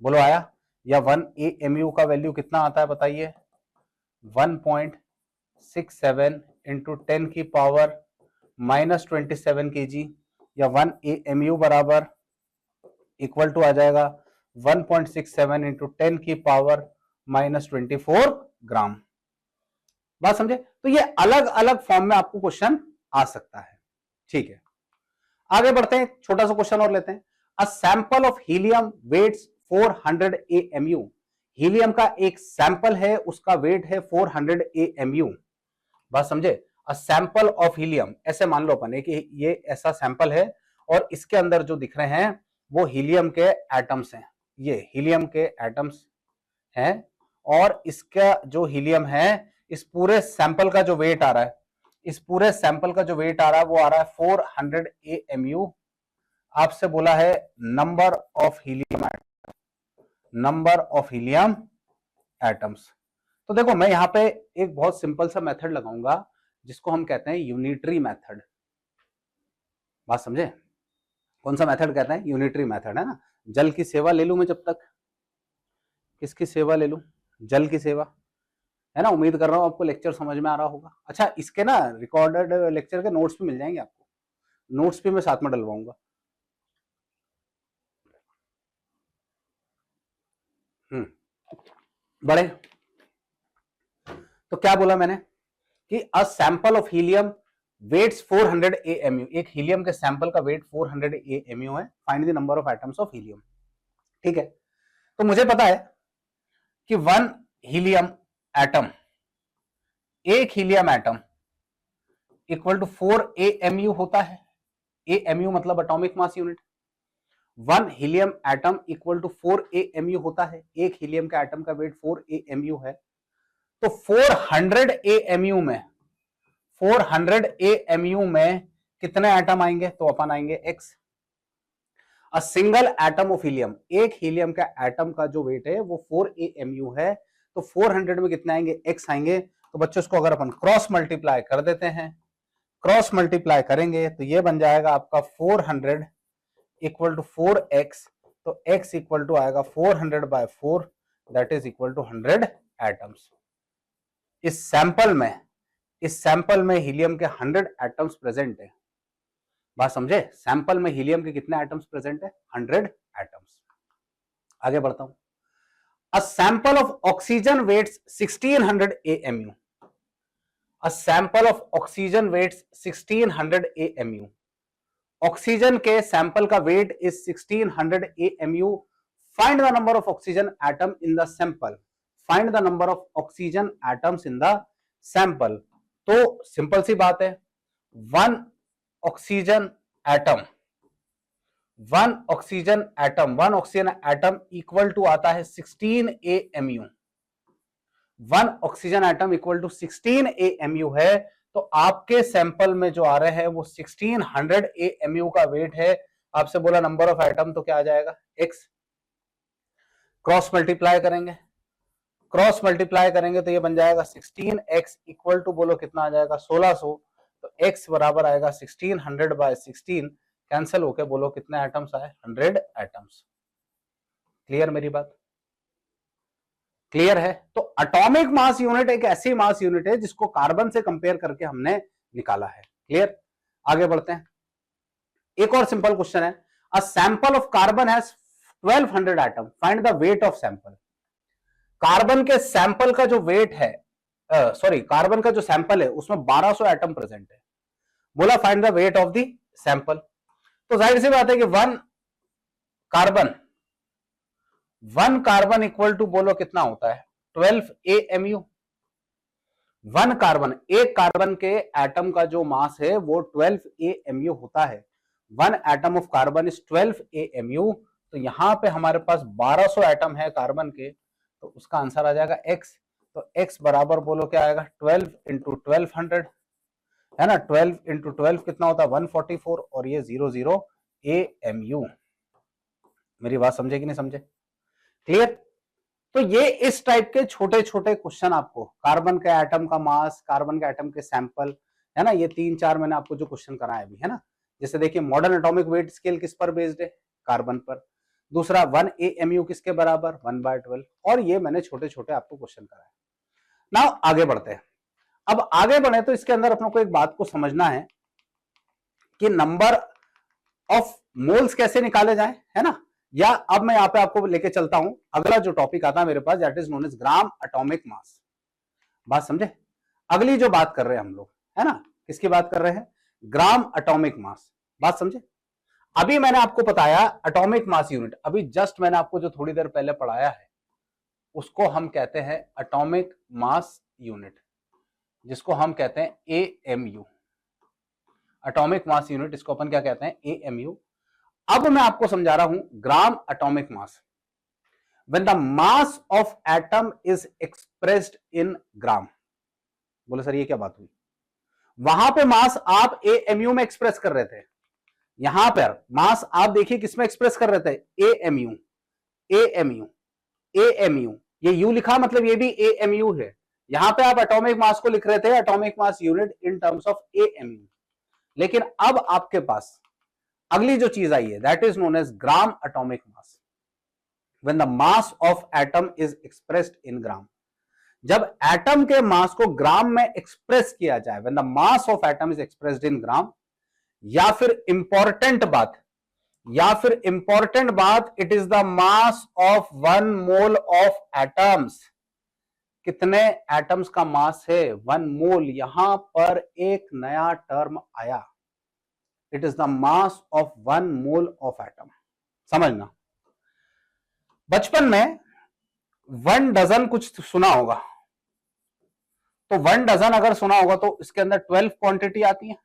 A: बोलो आया? या 1 AMU का वैल्यू कितना आता है बताइए, 1.67 इंटू 10 की पावर -27 kg, या 1 AMU बराबर इक्वल टू आ जाएगा 1.67 इंटू 10 की पावर -24 ग्राम। बात समझे? तो ये अलग अलग फॉर्म में आपको क्वेश्चन आ सकता है। ठीक है, आगे बढ़ते हैं, छोटा सा क्वेश्चन और लेते हैं। A sample of helium weights 400 AMU। Helium का एक सैंपल है, उसका वेट है 400 AMU। बात समझे? अ सैंपल ऑफ हीलियम, ऐसे मान लो अपन है कि ये ऐसा सैंपल है और इसके अंदर जो दिख रहे हैं वो हीलियम के एटम्स हैं, ये हीलियम के एटम्स हैं, और इसका जो हीलियम है, इस पूरे सैंपल का जो वेट आ रहा है, इस पूरे सैंपल का जो वेट आ रहा है वो आ रहा है 400 AMU। आपसे बोला है number of helium atom, number of helium atoms. तो देखो मैं यहां पे एक बहुत सिंपल सा मेथड लगाऊंगा जिसको हम कहते हैं यूनिटरी मेथड। बात समझे? कौन सा मेथड कहते हैं? यूनिटरी मेथड, है ना। जल की सेवा ले लूं मैं जब तक, किसकी सेवा ले लूं? जल की सेवा, है ना। उम्मीद कर रहा हूं आपको लेक्चर समझ में आ रहा होगा। अच्छा, इसके ना रिकॉर्डेड लेक्चर के नोट्स भी मिल जाएंगे आपको, नोट्स भी मैं साथ में डलवाऊंगा। बड़े, तो क्या बोला मैंने कि a sample of helium weights 400 AMU, एक हीलियम के सैंपल का वेट 400 AMU है, find the number of atoms of helium. ठीक है, तो मुझे पता है कि 1 हीलियम एटम, एक helium atom equal to 4 AMU होता है। AMU मतलब atomic mass unit. 1 helium atom equal to 4 AMU होता है, एक हीलियम का एटम का वेट 4 AMU है। तो 400 AMU में, 400 AMU में कितने एटम आएंगे? तो अपन आएंगे x। A single atom of helium, एक हीलियम का एटम का जो वेट है वो 4 AMU है, तो 400 में कितने आएंगे? x आएंगे। तो बच्चों इसको अगर अपन क्रॉस मल्टीप्लाई कर देते हैं, क्रॉस मल्टीप्लाई करेंगे तो ये बन जाएगा आपका 400 इक्वल टू 4x, तो x इक्वल टू आएगा 400/4, that is equal to 100 atoms. इस सैंपल में, इस सैंपल में हीलियम के 100 एटम्स प्रेजेंट है। बात समझे? सैंपल में हीलियम के कितने एटम्स प्रेजेंट है? 100 एटम्स। आगे बढ़ता हूं। A sample of oxygen weights 1600 AMU। A sample of oxygen weights 1600 AMU। Oxygen के सैंपल का weight is 1600 AMU। Find the number of oxygen atom in the sample, find the number of oxygen atoms in the sample. तो simple सी बात है, 1 oxygen atom, 1 oxygen atom, 1 oxygen atom equal to आता है 16 AMU। 1 oxygen atom equal to 16 AMU है, तो आपके sample में जो आ रहे हैं वो 1600 AMU का वेट है। आपसे बोला नंबर ऑफ एटम, तो क्या आ जाएगा? x। क्रॉस मल्टीप्लाई करेंगे, क्रॉस मल्टीप्लाई करेंगे तो ये बन जाएगा 16x इक्वल टू बोलो कितना आ जाएगा? 1600। तो x बराबर आएगा 1600/16, कैंसिल होके बोलो कितने एटम्स आए? 100 एटम्स। क्लियर मेरी बात? क्लियर है? तो एटॉमिक मास यूनिट एक ऐसी मास यूनिट है जिसको कार्बन से कंपेयर करके हमने निकाला है। क्लियर? आगे बढ़ते हैं, एक और सिंपल क्वेश्चन है। अ sample of carbon has 1200 atom, find the weight of sample. Carbon के सैंपल का जो वेट है, सॉरी कार्बन का जो सैंपल है उसमें 1200 एटम प्रेजेंट है। बोला find the weight of the sample. तो जाहिर सी बात है कि 1 कार्बन, 1 कार्बन इक्वल टू बोलो कितना होता है? 12 AMU। 1 कार्बन, एक कार्बन के एटम का जो मास है वो 12 AMU होता है। 1 atom of carbon is 12 AMU। तो यहां पे हमारे पास 1200 एटम है कार्बन के, तो उसका आंसर आ जाएगा x। तो x बराबर बोलो क्या आएगा? 12 इंटू 1200, है ना। 12 इंटू 12 कितना होता है? 144, और ये 00 AMU। मेरी बात समझे कि नहीं समझे? क्लियर? तो ये इस टाइप के छोटे छोटे क्वेश्चन आपको, कार्बन के एटम का मास, कार्बन के एटम के सैंपल, है ना, ये 3-4 मैंने आपको जो क्वेश्चन कराए अभी, है ना। जैसे देखिए मॉडर्न एटॉमिक वेट स्केल किस पर बेस्ड है? कार्बन पर। दूसरा 1 AMU किसके बराबर, 1/12। और ये मैंने छोटे छोटे आपको क्वेश्चन कराए। नाउ आगे बढ़ते हैं। अब आगे बढ़े तो इसके अंदर अपनों को एक बात को समझना है कि नंबर ऑफ मोल्स कैसे निकाले जाए, है ना। या अब मैं यहां पे आपको लेके चलता हूं, अगला जो टॉपिक आता है मेरे पास, that is known as gram atomic mass. बात समझे। अगली जो बात कर रहे हैं हम लोग, है ना, किसकी बात कर रहे हैं, ग्राम एटॉमिक मास। बात समझे। अभी मैंने आपको बताया एटॉमिक मास यूनिट, अभी जस्ट मैंने आपको जो थोड़ी देर पहले पढ़ाया है उसको हम कहते हैं एटॉमिक मास यूनिट, जिसको हम कहते हैं AMU, एटॉमिक मास यूनिट। इसको अपन क्या कहते हैं, AMU। अब मैं आपको समझा रहा हूं gram atomic mass. When the mass of atom is expressed in gram. बोले सर ये क्या बात हुई, वहां पे मास आप AMU में एक्सप्रेस कर रहे थे, यहां पर मास आप देखिए किसमें एक्सप्रेस कर रहे थे, AMU, AMU, AMU। ये U लिखा मतलब ये भी AMU है। यहां पे आप एटॉमिक मास को लिख रहे थे atomic mass unit in terms of AMU। लेकिन अब आपके पास अगली जो चीज आई है that is known as gram atomic mass. When the mass of atom is expressed in gram, जब एटम के मास को ग्राम में एक्सप्रेस किया जाए, when the mass of atom is expressed in gram, या फिर इंपॉर्टेंट बात, it is the mass of 1 mole of atoms. कितने एटम्स का मास है, 1 मोल। यहां पर एक नया टर्म आया, it is the mass of 1 mole of atom. समझना, बचपन में 1 डजन कुछ सुना होगा, तो 1 डजन अगर सुना होगा तो इसके अंदर 12 क्वांटिटी आती है।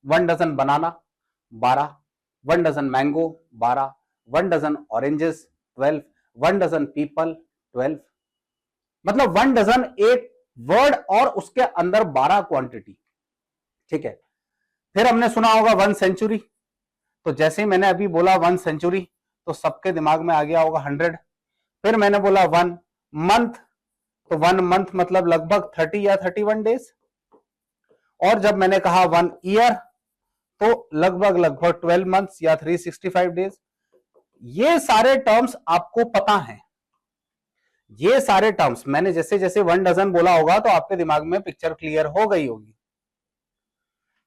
A: 1 dozen banana 12, 1 dozen mango 12, 1 dozen oranges 12, 1 dozen people 12। मतलब 1 डजन एक वर्ड और उसके अंदर 12 क्वांटिटी, ठीक है। फिर हमने सुना होगा 1 सेंचुरी, तो जैसे ही मैंने अभी बोला 1 सेंचुरी तो सबके दिमाग में आ गया होगा 100। फिर मैंने बोला 1 मंथ, तो 1 मंथ मतलब लगभग 30 या 31 डेज। और जब मैंने कहा 1 ईयर तो लगभग 12 मंथ्स या 365 डेज। ये सारे टर्म्स आपको पता हैं, ये सारे टर्म्स मैंने जैसे जैसे 1 डजन बोला होगा तो आपके दिमाग में पिक्चर क्लियर हो गई होगी।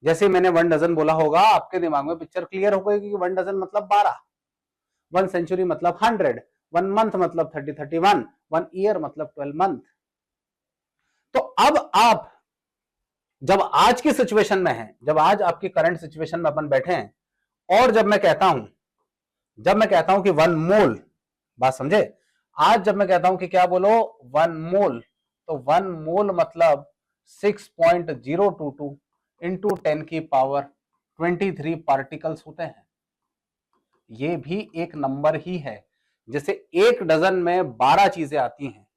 A: जैसे मैंने 1 डजन बोला होगा आपके दिमाग में पिक्चर क्लियर हो गई कि 1 डजन मतलब 12, 1 सेंचुरी मतलब 100, 1 मंथ मतलब 31, 1 ईयर मतलब 12 मंथ। तो अब आप जब आज की सिचुएशन में हैं, जब आज आपकी करंट सिचुएशन में अपन बैठे हैं, और जब मैं कहता हूं कि 1 मोल, बात समझे, आज जब मैं कहता हूं कि क्या बोलो 1 मोल, तो 1 मोल मतलब 6.022 इंटू 10 की पावर 23 पार्टिकल्स होते हैं। ये भी एक नंबर ही है। जैसे एक डजन में 12 चीजें आती हैं,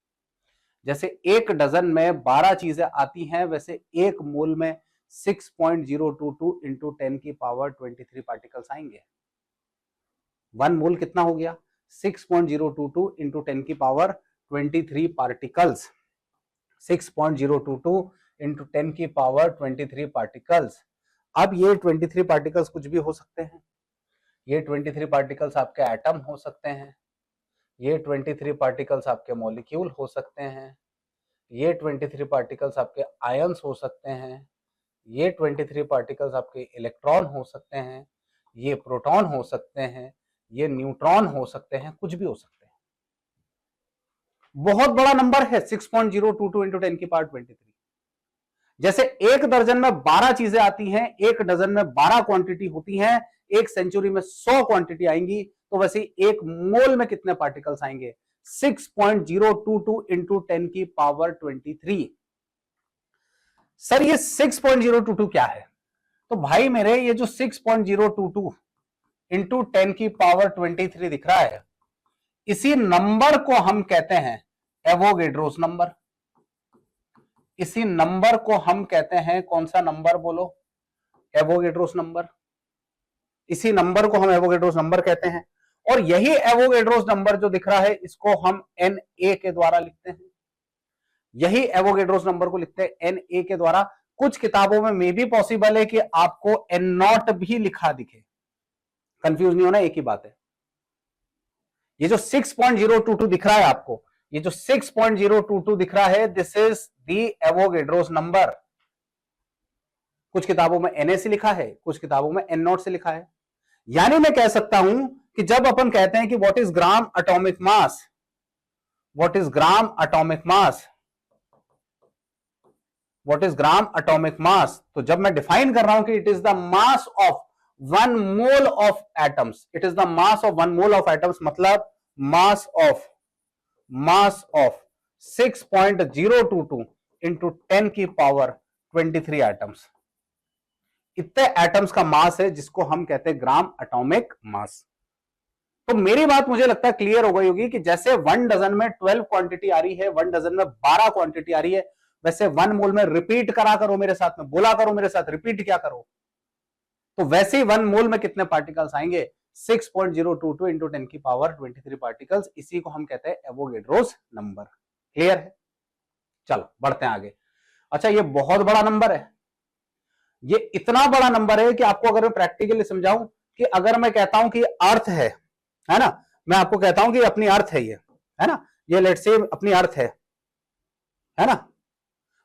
A: जैसे एक डजन में 12 चीजें आती हैं, वैसे एक मोल में 6.022 इंटू 10 की पावर 23 पार्टिकल्स आएंगे। 1 मोल कितना हो गया, 6.022 इंटू 10 की पावर 23 पार्टिकल्स। 6.022 इंटू 10 की पावर 23 पार्टिकल्स। अब ये 23 पार्टिकल्स कुछ भी हो सकते हैं। ये 23 पार्टिकल्स आपके एटम हो सकते हैं, ये 23 पार्टिकल्स आपके मॉलिक्यूल हो सकते हैं, ये 23 पार्टिकल्स आपके आयंस हो सकते हैं, ये 23 पार्टिकल्स आपके इलेक्ट्रॉन हो सकते हैं, ये प्रोटॉन हो सकते हैं, ये न्यूट्रॉन हो सकते हैं, कुछ भी हो सकते हैं। बहुत बड़ा नंबर है 6.022 इंटू 10 की पावर 23। जैसे एक दर्जन में 12 चीजें आती हैं, एक डजन में 12 क्वांटिटी होती हैं, एक सेंचुरी में 100 क्वांटिटी आएंगी, तो वैसे एक मोल में कितने पार्टिकल्स आएंगे, 6.022 इंटू 10 की पावर 23। सर ये 6.022 क्या है, तो भाई मेरे ये जो 6.022 इंटू 10 की पावर 23 दिख रहा है, इसी नंबर को हम कहते हैं एवोगेड्रोस नंबर। इसी नंबर को हम कहते हैं, कौन सा नंबर बोलो, एवोगेड्रोस नंबर। इसी नंबर को हम एवोगेड्रोस नंबर कहते हैं। और यही एवोगेड्रोस नंबर जो दिख रहा है इसको हम Na के द्वारा लिखते हैं। यही एवोगेड्रोस नंबर को लिखते हैं Na के द्वारा। कुछ किताबों में मे भी पॉसिबल है कि आपको N0 भी लिखा दिखे, कंफ्यूज नहीं होना, एक ही बात है। ये जो 6.022 दिख रहा है आपको, ये जो 6.022 दिख रहा है, this is the Avogadro's number. कुछ किताबों में Na से लिखा है, कुछ किताबों में N0 से लिखा है। यानी मैं कह सकता हूं कि जब अपन कहते हैं कि what is gram atomic mass, what is gram atomic mass, what is gram atomic मास, तो जब मैं डिफाइन कर रहा हूं कि it is the mass of 1 mole of atoms, it is the mass of 1 mole of atoms, मतलब mass of 6.022 into 10 की power 23 atoms. इतने एटम्स का मास है जिसको हम कहते हैं ग्राम एटॉमिक मास। तो मेरी बात मुझे लगता है क्लियर हो गई होगी कि जैसे 1 डजन में 12 क्वांटिटी आ रही है, 1 डजन में 12 क्वांटिटी आ रही है, वैसे 1 मोल में रिपीट करा करो मेरे साथ में, बोला करो मेरे साथ, रिपीट क्या करो, तो वैसे ही 1 मोल में कितने पार्टिकल्स आएंगे, 6.022 इंटू 10 की पावर 23 पार्टिकल्स। इसी को हम कहते हैं एवोगेड्रोस नंबर। क्लियर है? चलो बढ़ते हैं आगे। अच्छा, ये बहुत बड़ा नंबर है, ये इतना बड़ा नंबर है कि आपको अगर मैं प्रैक्टिकली समझाऊं कि अगर मैं कहता हूं कि अर्थ है ना, मैं आपको कहता हूं कि अपनी अर्थ है ये, है ना, ये लेट्स से अपनी अर्थ है ना,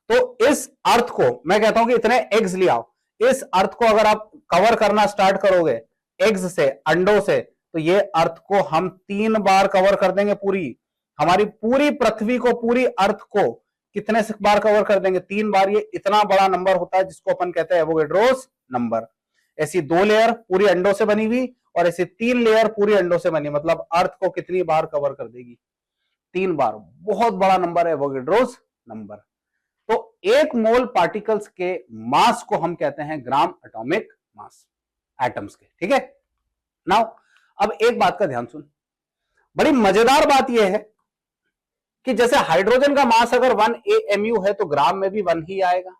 A: तो इस अर्थ को मैं कहता हूं कि इतने एग्स ले आओ, इस अर्थ को अगर आप कवर करना स्टार्ट करोगे एग्स से, अंडों से, तो ये अर्थ को हम 3 बार कवर कर देंगे। पूरी हमारी पूरी पृथ्वी को, पूरी अर्थ को कितने से बार कवर कर देंगे, 3 बार। ये इतना बड़ा नंबर होता है जिसको अपन कहते हैं एवोगेड्रोस नंबर। ऐसी 2 लेयर पूरी अंडों से बनी हुई और ऐसी 3 लेयर पूरी अंडों से बनी, मतलब अर्थ को कितनी बार कवर कर देगी, 3 बार। बहुत बड़ा नंबर है एवोगेड्रोस नंबर। तो 1 मोल पार्टिकल्स के मास को हम कहते हैं ग्राम एटॉमिक मास, एटम्स के। ठीक है, नाउ अब एक बात का ध्यान सुन, बड़ी मजेदार बात यह है कि जैसे हाइड्रोजन का मास अगर 1 AMU है तो ग्राम में भी 1 ही आएगा,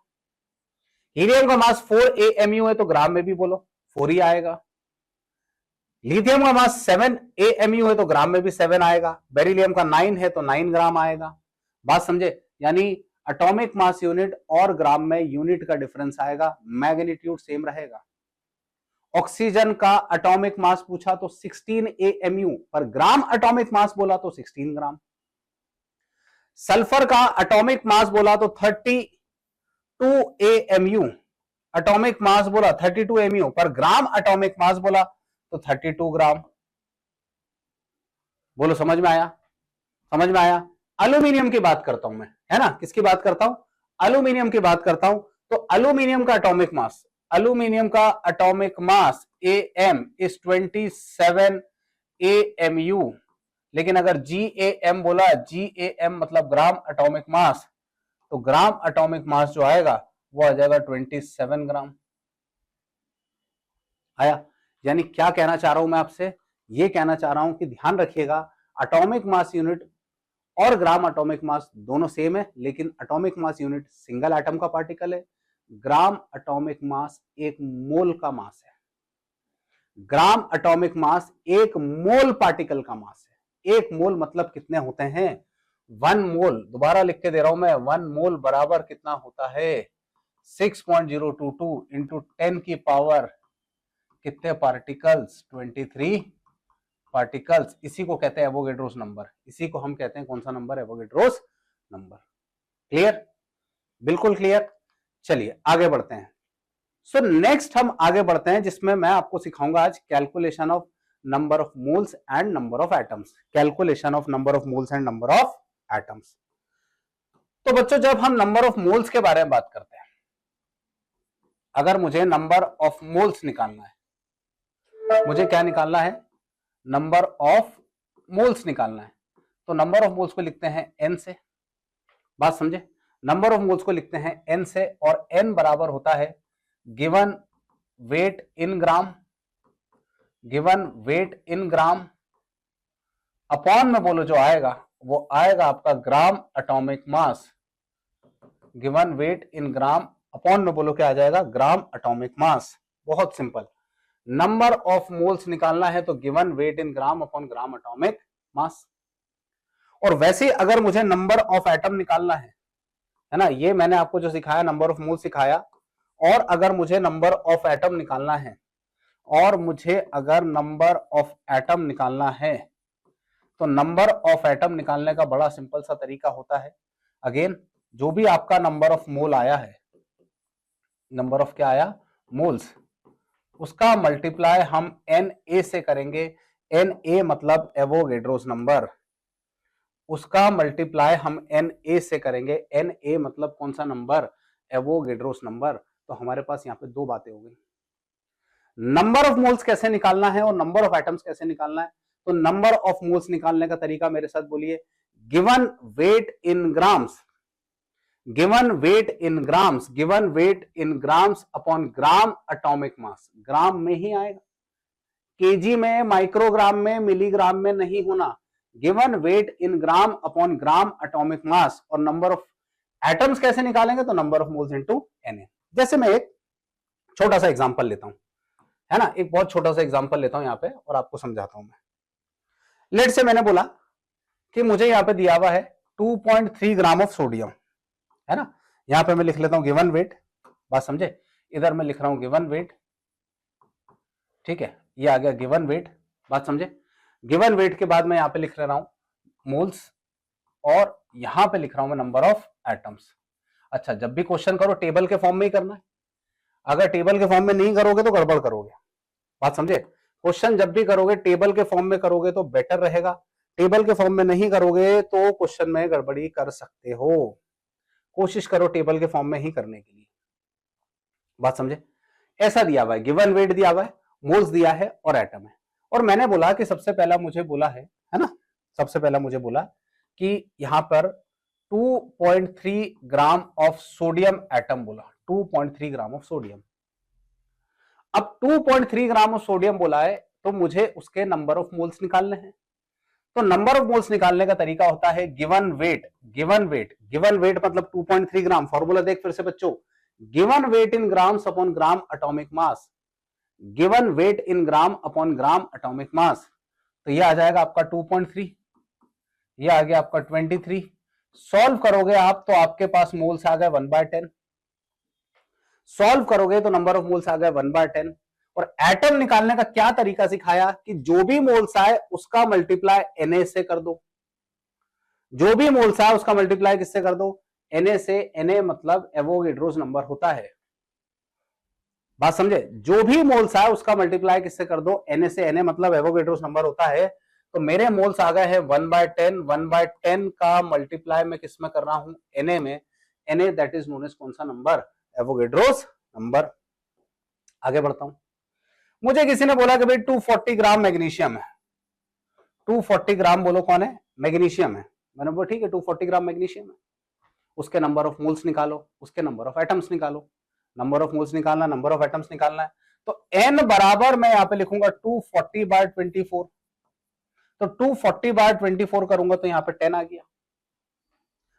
A: हीलियम का मास 4 AMU है तो ग्राम में भी बोलो 4 ही आएगा, लिथियम का मास 7 AMU है तो ग्राम में भी 7 आएगा, बेरिलियम का 9 है तो 9 ग्राम आएगा। बात समझे? यानी एटॉमिक मास यूनिट और ग्राम में यूनिट का डिफरेंस आएगा, मैग्नीट्यूड सेम रहेगा। ऑक्सीजन का एटॉमिक मास पूछा तो 16 AMU, पर ग्राम एटॉमिक मास बोला तो 16 ग्राम। सल्फर का एटॉमिक मास बोला तो 32 AMU, एटॉमिक मास बोला 32 AMU, पर ग्राम एटॉमिक मास बोला तो 32 ग्राम। बोलो समझ में आया? समझ में आया? एल्यूमिनियम की बात करता हूं मैं, है ना, किसकी बात करता हूं, एल्यूमिनियम की बात करता हूं। तो एल्यूमिनियम का एटॉमिक मास, एल्यूमिनियम का atomic mass AM is 27 AMU, लेकिन अगर GAM बोला, GAM मतलब ग्राम एटॉमिक मास, तो ग्राम एटॉमिक मास जो आएगा वो आ जाएगा 27 ग्राम। आया? यानी क्या कहना चाह रहा हूं मैं आपसे, ये कहना चाह रहा हूं कि ध्यान रखिएगा, एटॉमिक मास यूनिट और ग्राम एटॉमिक मास दोनों सेम है, लेकिन atomic mass unit single atom का पार्टिकल है, ग्राम एटॉमिक मास 1 मोल का मास है। ग्राम एटॉमिक मास 1 मोल पार्टिकल का मास है। 1 मोल मतलब कितने होते हैं, 1 मोल, दोबारा लिख के दे रहा हूं मैं, 1 मोल बराबर कितना होता है, 6.022 इंटू 10 की पावर कितने पार्टिकल्स, 23 पार्टिकल्स। इसी को कहते हैं एवोगेड्रोस नंबर, इसी को हम कहते हैं कौन सा नंबर, एवोगेड्रोस नंबर। क्लियर? बिल्कुल क्लियर। चलिए आगे बढ़ते हैं। सो नेक्स्ट हम आगे बढ़ते हैं, जिसमें मैं आपको सिखाऊंगा आज calculation of number of moles and number of atoms. Calculation of number of moles and number of atoms. तो बच्चों, जब हम नंबर ऑफ मोल्स के बारे में बात करते हैं, अगर मुझे नंबर ऑफ मोल्स निकालना है, मुझे क्या निकालना है, नंबर ऑफ मोल्स निकालना है, तो नंबर ऑफ मोल्स को लिखते हैं n से। बात समझे? नंबर ऑफ मोल्स को लिखते हैं n से, और n बराबर होता है given weight in gram, given weight in gram upon में बोलो जो आएगा वो आएगा आपका gram atomic mass, given weight in gram upon में बोलो क्या आ जाएगा, ग्राम एटॉमिक मास। बहुत सिंपल। नंबर ऑफ मोल्स निकालना है तो given weight in gram upon gram atomic mass. और वैसे अगर मुझे नंबर ऑफ एटम निकालना है ना, ये मैंने आपको जो सिखाया नंबर ऑफ मोल सिखाया, और अगर मुझे नंबर ऑफ एटम निकालना है, और मुझे अगर नंबर ऑफ एटम निकालना है तो नंबर ऑफ एटम निकालने का बड़ा सिंपल सा तरीका होता है, अगेन जो भी आपका नंबर ऑफ मोल आया है, नंबर ऑफ क्या आया, मोल्स, उसका मल्टीप्लाई हम Na से करेंगे। Na मतलब एवोगैड्रोस नंबर, उसका मल्टीप्लाई हम Na से करेंगे। Na मतलब कौन सा नंबर, एवोगैड्रोस नंबर। तो हमारे पास यहाँ पे दो बातें हो गई, नंबर ऑफ मोल्स कैसे निकालना है और नंबर ऑफ एटम्स कैसे निकालना है। तो नंबर ऑफ मोल्स निकालने का तरीका मेरे साथ बोलिए, given weight in grams, given weight in grams, given weight in grams upon gram atomic mass, gram में ही आएगा, केजी में, माइक्रोग्राम में, मिलीग्राम में नहीं होना। Given weight in gram upon gram atomic mass. और नंबर ऑफ एटम्स कैसे निकालेंगे, तो number of moles into Na। जैसे मैं एक छोटा सा एग्जांपल लेता हूं, है ना, एक बहुत छोटा सा एग्जांपल लेता हूं यहां पे और आपको समझाता हूं मैं। लेट से मैंने बोला कि मुझे यहां पे दिया हुआ है 2.3 ग्राम ऑफ सोडियम, है ना, यहां पे मैं लिख लेता हूं गिवन वेट, बात समझे, इधर मैं लिख रहा हूं गिवन वेट, ठीक है, ये आ गया गिवन वेट, बात समझे। गिवन वेट के बाद मैं यहां पे लिख रहा हूं मोल्स और यहां पे लिख रहा हूं मैं नंबर ऑफ एटम्स। अच्छा, जब भी क्वेश्चन करो टेबल के फॉर्म में ही करना है, अगर टेबल के फॉर्म में नहीं करोगे तो गड़बड़ करोगे, बात समझे। क्वेश्चन जब भी करोगे टेबल के फॉर्म में करोगे तो बेटर रहेगा, टेबल के फॉर्म में नहीं करोगे तो क्वेश्चन में गड़बड़ी कर सकते हो। कोशिश करो टेबल के फॉर्म में ही करने के लिए, बात समझे। ऐसा दिया हुआ है, गिवन वेट दिया हुआ है, मोल्स दिया है और एटम है। और मैंने बोला कि सबसे पहला मुझे बोला है ना, सबसे पहला मुझे बोला कि यहां पर 2.3 ग्राम ऑफ सोडियम एटम बोला, 2.3 ग्राम ऑफ सोडियम। अब 2.3 ग्राम ऑफ सोडियम बोला है तो मुझे उसके नंबर ऑफ मोल्स निकालने हैं। तो नंबर ऑफ मोल्स निकालने का तरीका होता है given wait, given weight, given weight मतलब 2.3 ग्राम, फॉर्मूला देख फिर से बच्चों, given weight in grams upon gram atomic mass, given weight in gram upon gram atomic मास। तो ये आ जाएगा आपका 2.3, ये आ गया आपका 23। सॉल्व करोगे आप तो आपके पास मोल्स आ गए 1/10, सॉल्व करोगे तो नंबर ऑफ मोल्स आ गए 1/10। और एटम निकालने का क्या तरीका सिखाया कि जो भी मोल्स आए उसका मल्टीप्लाई Na से कर दो, जो भी मोल्स आए उसका मल्टीप्लाई किससे कर दो, Na से। Na मतलब एवोगैड्रोस नंबर होता है, बात समझे, जो भी मोल्स आए उसका मल्टीप्लाई किससे कर दो, Na से। Na मतलब एवोगैड्रोस नंबर होता है। तो मेरे मोल्स आ गए हैं 1/10, 1/10 का मल्टीप्लाई मैं किस में कर रहा हूं, Na में। Na that is known as कौन सा नंबर, एवोगैड्रोस नंबर। आगे बढ़ता हूं, मुझे किसी ने बोला कि भाई 240 ग्राम मैग्नीशियम है, 240 ग्राम बोलो कौन है, मैग्नीशियम है। मैंने बोला ठीक है 240 ग्राम मैग्नीशियम है, उसके नंबर ऑफ मोल्स निकालो, उसके नंबर ऑफ एटम्स निकालो, नंबर ऑफ मोल्स निकालना, नंबर ऑफ एटम्स निकालना है। तो n बराबर मैं यहां पे लिखूंगा 240/24, तो 240/24 करूंगा तो यहां पे 10 आ गया।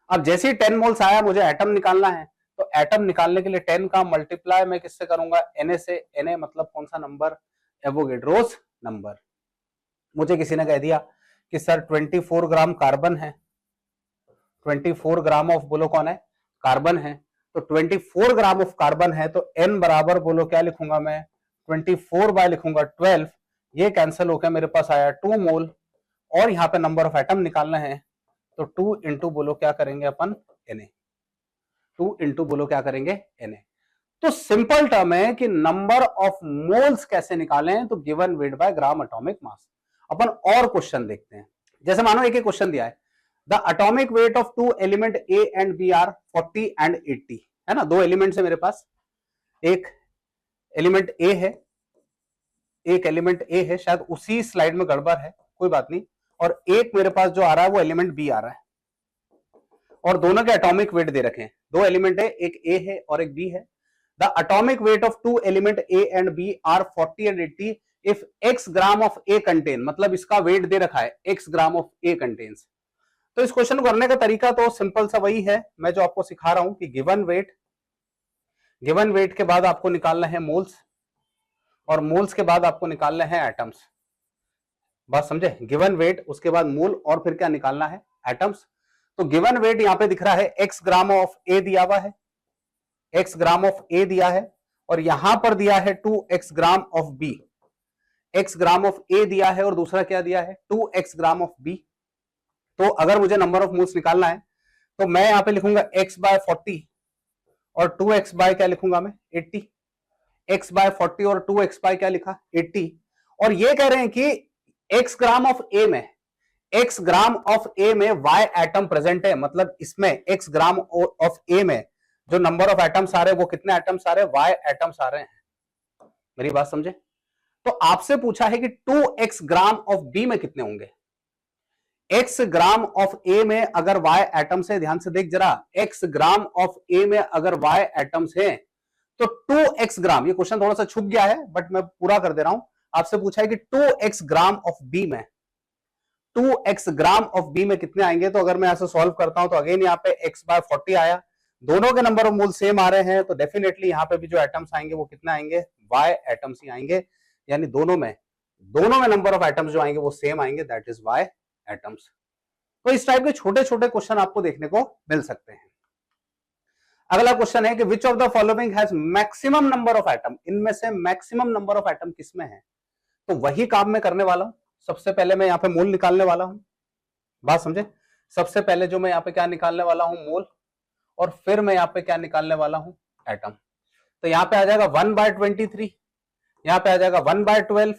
A: अब जैसे ही 10 मोल्स आया मुझे एटम निकालना है, तो एटम निकालने के लिए 10 का मल्टीप्लाई मैं किससे करूंगा, Na से। Na मतलब कौन सा नंबर, एवोगैड्रोस नंबर। मुझे किसी ने कह दिया कि सर 24 ग्राम कार्बन है, 24 ग्राम ऑफ बोलो कौन है, कार्बन है। तो 24 ग्राम ऑफ कार्बन है तो n बराबर बोलो क्या लिखूंगा मैं, 24 बाय लिखूंगा 12, ये कैंसिल होकर मेरे पास आया 2 मोल। और यहाँ पे नंबर ऑफ एटम निकालना है तो 2 इंटू बोलो क्या करेंगे अपन, Na, 2 इंटू बोलो क्या करेंगे, Na। तो सिंपल टर्म है कि नंबर ऑफ मोल्स कैसे निकालें, तो given weight by gram atomic mass. अपन और क्वेश्चन देखते हैं, जैसे मानो एक क्वेश्चन दिया है, the atomic weight of 2 element A and B are 40 and 80, है ना, दो एलिमेंट्स है मेरे पास, एक एलिमेंट A है, एक एलिमेंट A है, शायद उसी स्लाइड में गड़बड़ है, कोई बात नहीं, और एक मेरे पास जो आ रहा है वो एलिमेंट B आ रहा है, और दोनों के एटॉमिक वेट दे रखे हैं, दो एलिमेंट है, एक A है और एक B है। The atomic weight of two element A and B are 40 and 80 if x gram of A contain, मतलब इसका वेट दे रखा है x gram of A contains। तो इस क्वेश्चन को करने का तरीका तो सिंपल सा वही है, मैं जो आपको सिखा रहा हूं कि गिवन वेट के बाद आपको निकालना है मोल्स, और मोल्स के बाद आपको निकालना है एटम्स, बात समझे। गिवन वेट, उसके बाद मोल, और फिर क्या निकालना है, एटम्स। तो गिवन वेट यहां पे दिख रहा है x ग्राम ऑफ A दिया हुआ है, x ग्राम ऑफ A दिया है, और यहां पर दिया है 2x gram of B, x gram of A दिया है और दूसरा क्या दिया है 2x ग्राम ऑफ B। तो अगर मुझे नंबर ऑफ मोल्स निकालना है तो मैं यहां पे लिखूंगा x/40 और 2x बाय क्या लिखूंगा मैं 80। x/40 और 2x बाय क्या लिखा 80। और ये कह रहे हैं कि x ग्राम ऑफ ए में y एटम प्रेजेंट है, मतलब इसमें x ग्राम ऑफ ए में जो नंबर ऑफ एटम्स आ रहे हैं वो कितने एटम्स आ रहे हैं, y एटम्स आ रहे हैं। मेरी बात समझे? तो आपसे पूछा है कि 2x ग्राम ऑफ बी में कितने होंगे। x ग्राम ऑफ ए में अगर y एटम्स है, ध्यान से देख जरा, x ग्राम ऑफ ए में अगर y एटम्स है तो 2x ग्राम, ये क्वेश्चन थोड़ा सा छुप गया है बट मैं पूरा कर दे रहा हूं। आपसे पूछा है कि 2x ग्राम ऑफ बी में 2x ग्राम ऑफ बी में कितने आएंगे। तो अगर मैं ऐसे सॉल्व करता हूं तो अगेन यहाँ पे x/40 आया, दोनों के नंबर ऑफ मोल सेम आ रहे हैं तो डेफिनेटली यहां पे भी जो एटम्स आएंगे वो कितने आएंगे, y एटम्स ही आएंगे, यानी दोनों में नंबर ऑफ एटम्स जो आएंगे वो सेम आएंगे, दैट इज y एटम्स। तो इस टाइप के छोटे छोटे क्वेश्चन आपको देखने को मिल सकते हैं। अगला क्वेश्चन है कि which of the following has maximum number of atom, इनमें से मैक्सिमम नंबर ऑफ एटम किसमें है। तो वही काम मैं करने वाला हूं। सबसे पहले मैं यहां पे मोल निकालने वाला हूं, बात समझे। सबसे पहले जो मैं यहां पे क्या निकालने वाला हूं, मोल, और फिर मैं यहां पे क्या निकालने वाला हूं, एटम। तो यहां पे आ जाएगा 1/23, यहां पे आ जाएगा 1/12,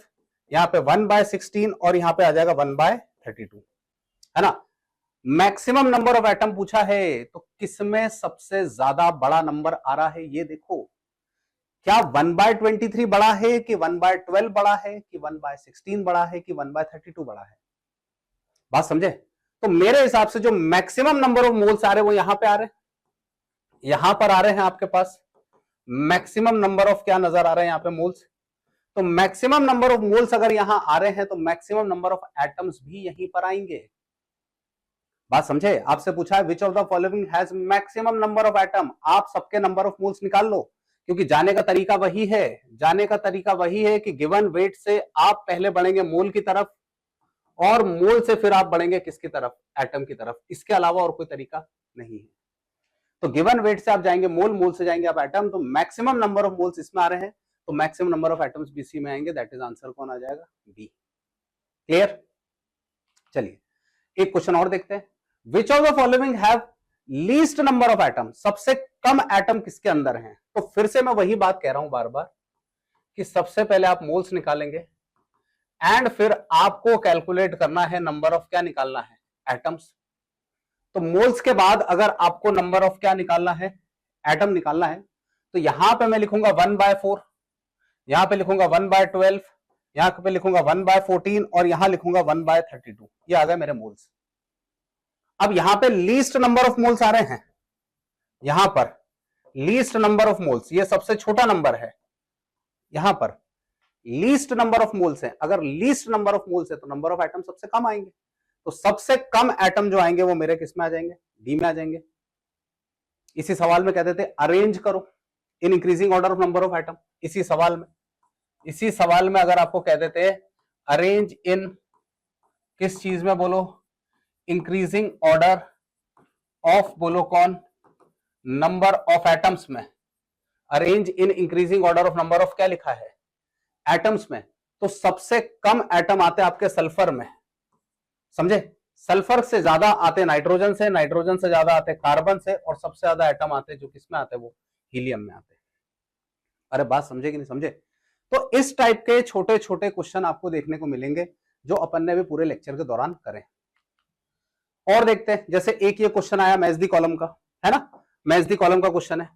A: यहां पे 1/16 और यहां पे आ जाएगा 1/32, है ना। मैक्सिमम नंबर ऑफ एटम पूछा है तो किसमें सबसे ज्यादा बड़ा नंबर आ रहा है, ये देखो। क्या 1/23 बड़ा है कि 1/12 बड़ा है कि 1/16 बड़ा है कि 1/32 बड़ा है, बात समझे। तो मेरे हिसाब से जो मैक्सिमम नंबर ऑफ मोल्स आ रहे हैं वो यहां पे आ रहे हैं, यहां पर आ रहे हैं आपके पास मैक्सिमम नंबर ऑफ क्या नजर आ रहे हैं यहां पे, मोल्स। तो मैक्सिमम नंबर ऑफ मोल्स अगर यहां आ रहे हैं तो मैक्सिमम नंबर ऑफ एटम्स भी यहीं पर आएंगे, बात समझे। आपसे पूछा है which of the following has maximum number of atom, आप सबके नंबर ऑफ मोल्स निकाल लो, क्योंकि जाने का तरीका वही है, जाने का तरीका वही है कि गिवन वेट से आप पहले बढ़ेंगे मोल की तरफ और मोल से फिर आप बढ़ेंगे किसकी तरफ, एटम की तरफ, इसके अलावा और कोई तरीका नहीं है। तो गिवन वेट से आप जाएंगे मोल, मोल से जाएंगे आप एटम, तो मैक्सिमम नंबर ऑफ मोल्स इसमें आ रहे हैं तो मैक्सिमम नंबर ऑफ एटम्स भी इसी में आएंगे, दैट इज आंसर कौन आ जाएगा, बी। क्लियर। चलिए एक क्वेश्चन और देखते हैं। Which of the following have least number of atom, सबसे कम एटम किसके अंदर हैं। तो फिर से मैं वही बात कह रहा हूं बार बार कि सबसे पहले आप मोल्स निकालेंगे एंड फिर आपको कैलकुलेट करना है नंबर ऑफ क्या निकालना है, एटम्स। तो मोल्स के बाद अगर आपको नंबर ऑफ क्या निकालना है, एटम निकालना है, तो यहां पे मैं लिखूंगा 1/4, यहां पे लिखूंगा 1/12, यहां पे लिखूंगा 1/14 और यहां लिखूंगा 1/32, ये आ गए मेरे मोल्स। अब यहां पे लीस्ट नंबर ऑफ मोल्स आ रहे हैं, यहां पर लीस्ट नंबर ऑफ मोल्स, ये सबसे छोटा नंबर है, यहां पर लीस्ट नंबर ऑफ मोल्स है। अगर लीस्ट नंबर ऑफ मोल्स है तो नंबर ऑफ एटम सबसे कम आएंगे, तो सबसे कम एटम जो आएंगे वो मेरे किस में आ जाएंगे, डी में आ जाएंगे। इसी सवाल में कहते थे अरेंज करो in increasing order of number of atom. इसी सवाल में अगर आपको कह देते अरेंज इन किस चीज में, बोलो इंक्रीजिंग ऑर्डर ऑफ, बोलो कौन, नंबर ऑफ एटम्स में, arrange in increasing order of number of क्या लिखा है, एटम्स में, तो सबसे कम एटम आते आपके सल्फर में, समझे। सल्फर से ज्यादा आते नाइट्रोजन से, नाइट्रोजन से ज्यादा आते कार्बन से, और सबसे ज्यादा एटम आते जो किसमें आते वो हीलियम में आते। अरे बात समझे कि नहीं समझे। तो इस टाइप के छोटे छोटे क्वेश्चन आपको देखने को मिलेंगे जो अपन ने भी पूरे लेक्चर के दौरान करे। और देखते हैं, जैसे एक ये क्वेश्चन आया मैच दी कॉलम का, है ना, मैच दी कॉलम का क्वेश्चन है।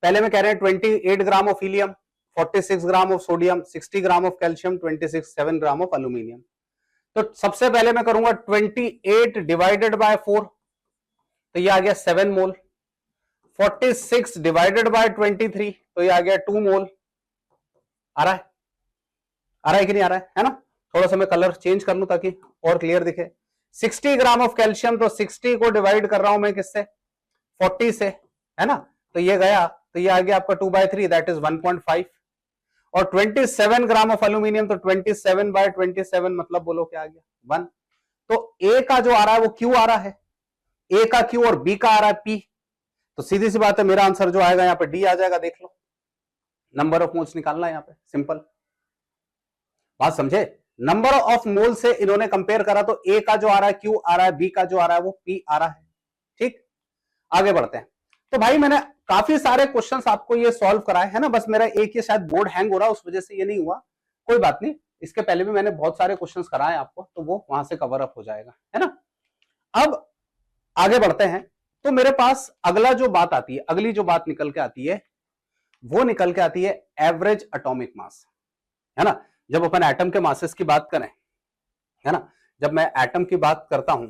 A: पहले में कह रहे हैं 28 gram of helium, 46 gram of sodium, 60 gram of calcium, 7 gram of aluminium. तो सबसे पहले मैं करूंगा 28 डिवाइडेड बाय 4, तो ये आ गया 7 मोल। 46 डिवाइडेड बाय 23, तो ये आ गया 2 मोल। आ रहा है कि नहीं आ रहा है ना। थोड़ा सा मैं कलर चेंज कर लूं ताकि और क्लियर दिखे। 60 ग्राम ऑफ कैल्शियम, तो 60 को डिवाइड कर रहा हूं मैं किससे, 40 से, है ना, तो ये गया, तो ये आ गया आपका 2/3, दैट इज 1.5। और 27 ग्राम ऑफ एल्यूमिनियम, तो 27/27 मतलब बोलो क्या आ गया, 1। तो ए का जो आ रहा है वो क्यू आ रहा है, ए का क्यू और बी का आ रहा है पी, तो सीधी सी बात है मेरा आंसर जो आएगा यहाँ पे डी आ जाएगा। देख लो नंबर ऑफ मोल्स निकालना है यहाँ पे, सिंपल, बात समझे। नंबर ऑफ मोल से इन्होंने कंपेयर करा तो ए का जो आ रहा है क्यू आ रहा है, बी का जो आ रहा है वो पी आ रहा है। ठीक, आगे बढ़ते हैं। तो भाई मैंने काफी सारे क्वेश्चंस आपको ये सॉल्व कराए है ना, बस मेरा एक ये शायद बोर्ड हैंग हो रहा है उस वजह से ये नहीं हुआ, कोई बात नहीं, इसके पहले भी मैंने बहुत सारे क्वेश्चंस कराए आपको, तो वो वहां से कवर अप हो जाएगा, है ना। अब आगे बढ़ते हैं। तो मेरे पास अगला जो बात आती है, अगली जो बात निकल के आती है वो निकल के आती है एवरेज एटॉमिक मास, है ना। जब अपन एटम के मासेस की बात करें, है ना, जब मैं एटम की बात करता हूं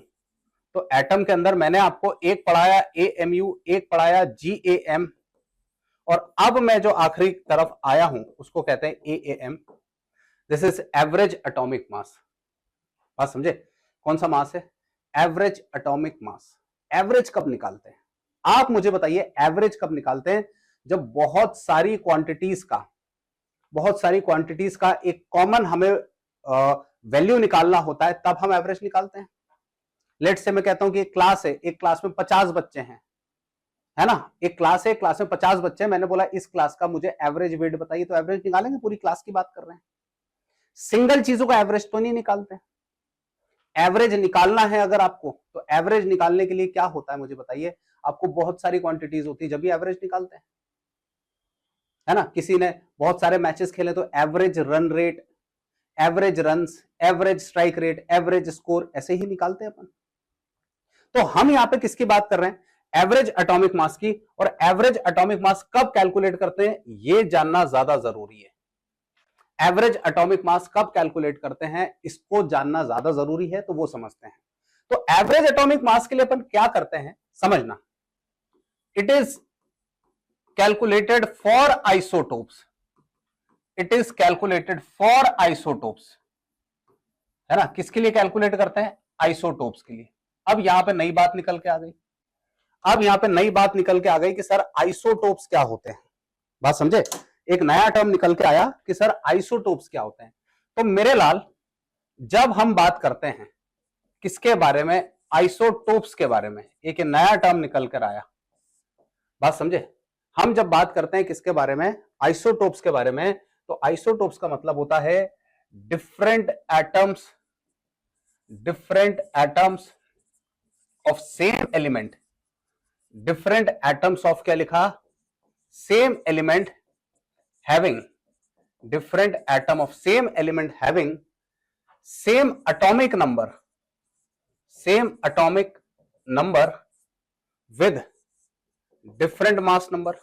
A: तो एटम के अंदर मैंने आपको एक पढ़ाया AMU, एक पढ़ाया GAM, और अब मैं जो आखिरी तरफ आया हूं उसको कहते हैं AAM। This is average atomic mass. बात समझे, कौन सा मास है? एवरेज एटॉमिक मास। एवरेज कब निकालते हैं आप मुझे बताइए, एवरेज कब निकालते हैं? जब बहुत सारी क्वांटिटीज का एक कॉमन हमें वैल्यू निकालना होता है, तब हम एवरेज निकालते हैं। लेट्स से मैं कहता हूं कि एक क्लास है, एक क्लास में 50 बच्चे हैं, है ना, एक क्लास है, क्लास में 50 बच्चे हैं, मैंने बोला इस क्लास का मुझे एवरेज वेट बताइए, तो एवरेज निकालेंगे, पूरी क्लास की बात कर रहे हैं। सिंगल चीजों का एवरेज तो नहीं निकालते। एवरेज निकालना है अगर आपको, तो एवरेज निकालने के लिए क्या होता है मुझे बताइए। आपको बहुत सारी क्वांटिटीज होती है जब भी एवरेज निकालते हैं, है ना। किसी ने बहुत सारे मैचेस खेले तो average run rate, average runs, average strike rate, average score, ऐसे ही निकालते हैं अपन। तो हम यहां पे किसकी बात कर रहे हैं? एवरेज एटॉमिक मास की। और एवरेज एटॉमिक मास कब कैलकुलेट करते हैं ये जानना ज्यादा जरूरी है। एवरेज एटॉमिक मास कब कैलकुलेट करते हैं इसको जानना ज्यादा जरूरी है, तो वो समझते हैं। तो एवरेज एटॉमिक मास के लिए अपन क्या करते हैं समझना। It is calculated for isotopes, it is calculated for isotopes, है ना। किसके लिए कैलकुलेट करते हैं? आइसोटोप्स के लिए। अब यहां पे नई बात निकल के आ गई, अब यहां पे नई बात निकल के आ गई कि सर आइसोटोप्स क्या होते हैं। बात समझे, एक नया टर्म निकल के आया कि सर आइसोटोप्स क्या होते हैं। तो मेरे लाल, जब हम बात करते हैं किसके बारे में? आइसोटोप्स के बारे में, एक नया टर्म निकल कर आया। बात समझे, हम जब बात करते हैं किसके बारे में? आइसोटोप्स के बारे में, तो आइसोटोप्स का मतलब होता है different atoms of same element, different atoms of क्या लिखा? Same element having, different atom of same element having same atomic number with different mass number,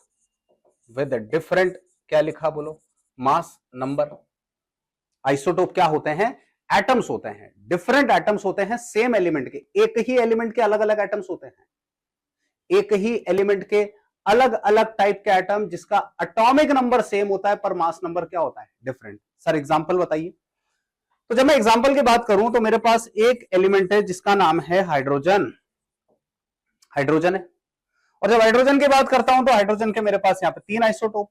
A: with a different क्या लिखा बोलो? Mass number. आइसोटोप क्या होते हैं? एटम्स होते हैं, डिफरेंट एटम्स होते हैं सेम एलिमेंट के। एक ही एलिमेंट के अलग अलग एटम्स होते हैं, एक ही एलिमेंट के अलग अलग टाइप के एटम जिसका एटॉमिक नंबर सेम होता है पर मास नंबर क्या होता है? डिफरेंट। सर एग्जांपल बताइए। तो जब मैं एग्जांपल की बात करूं तो मेरे पास एक एलिमेंट है जिसका नाम है हाइड्रोजन, हाइड्रोजन है। और जब हाइड्रोजन की बात करता हूं तो हाइड्रोजन के मेरे पास यहां पे 3 आइसोटोप,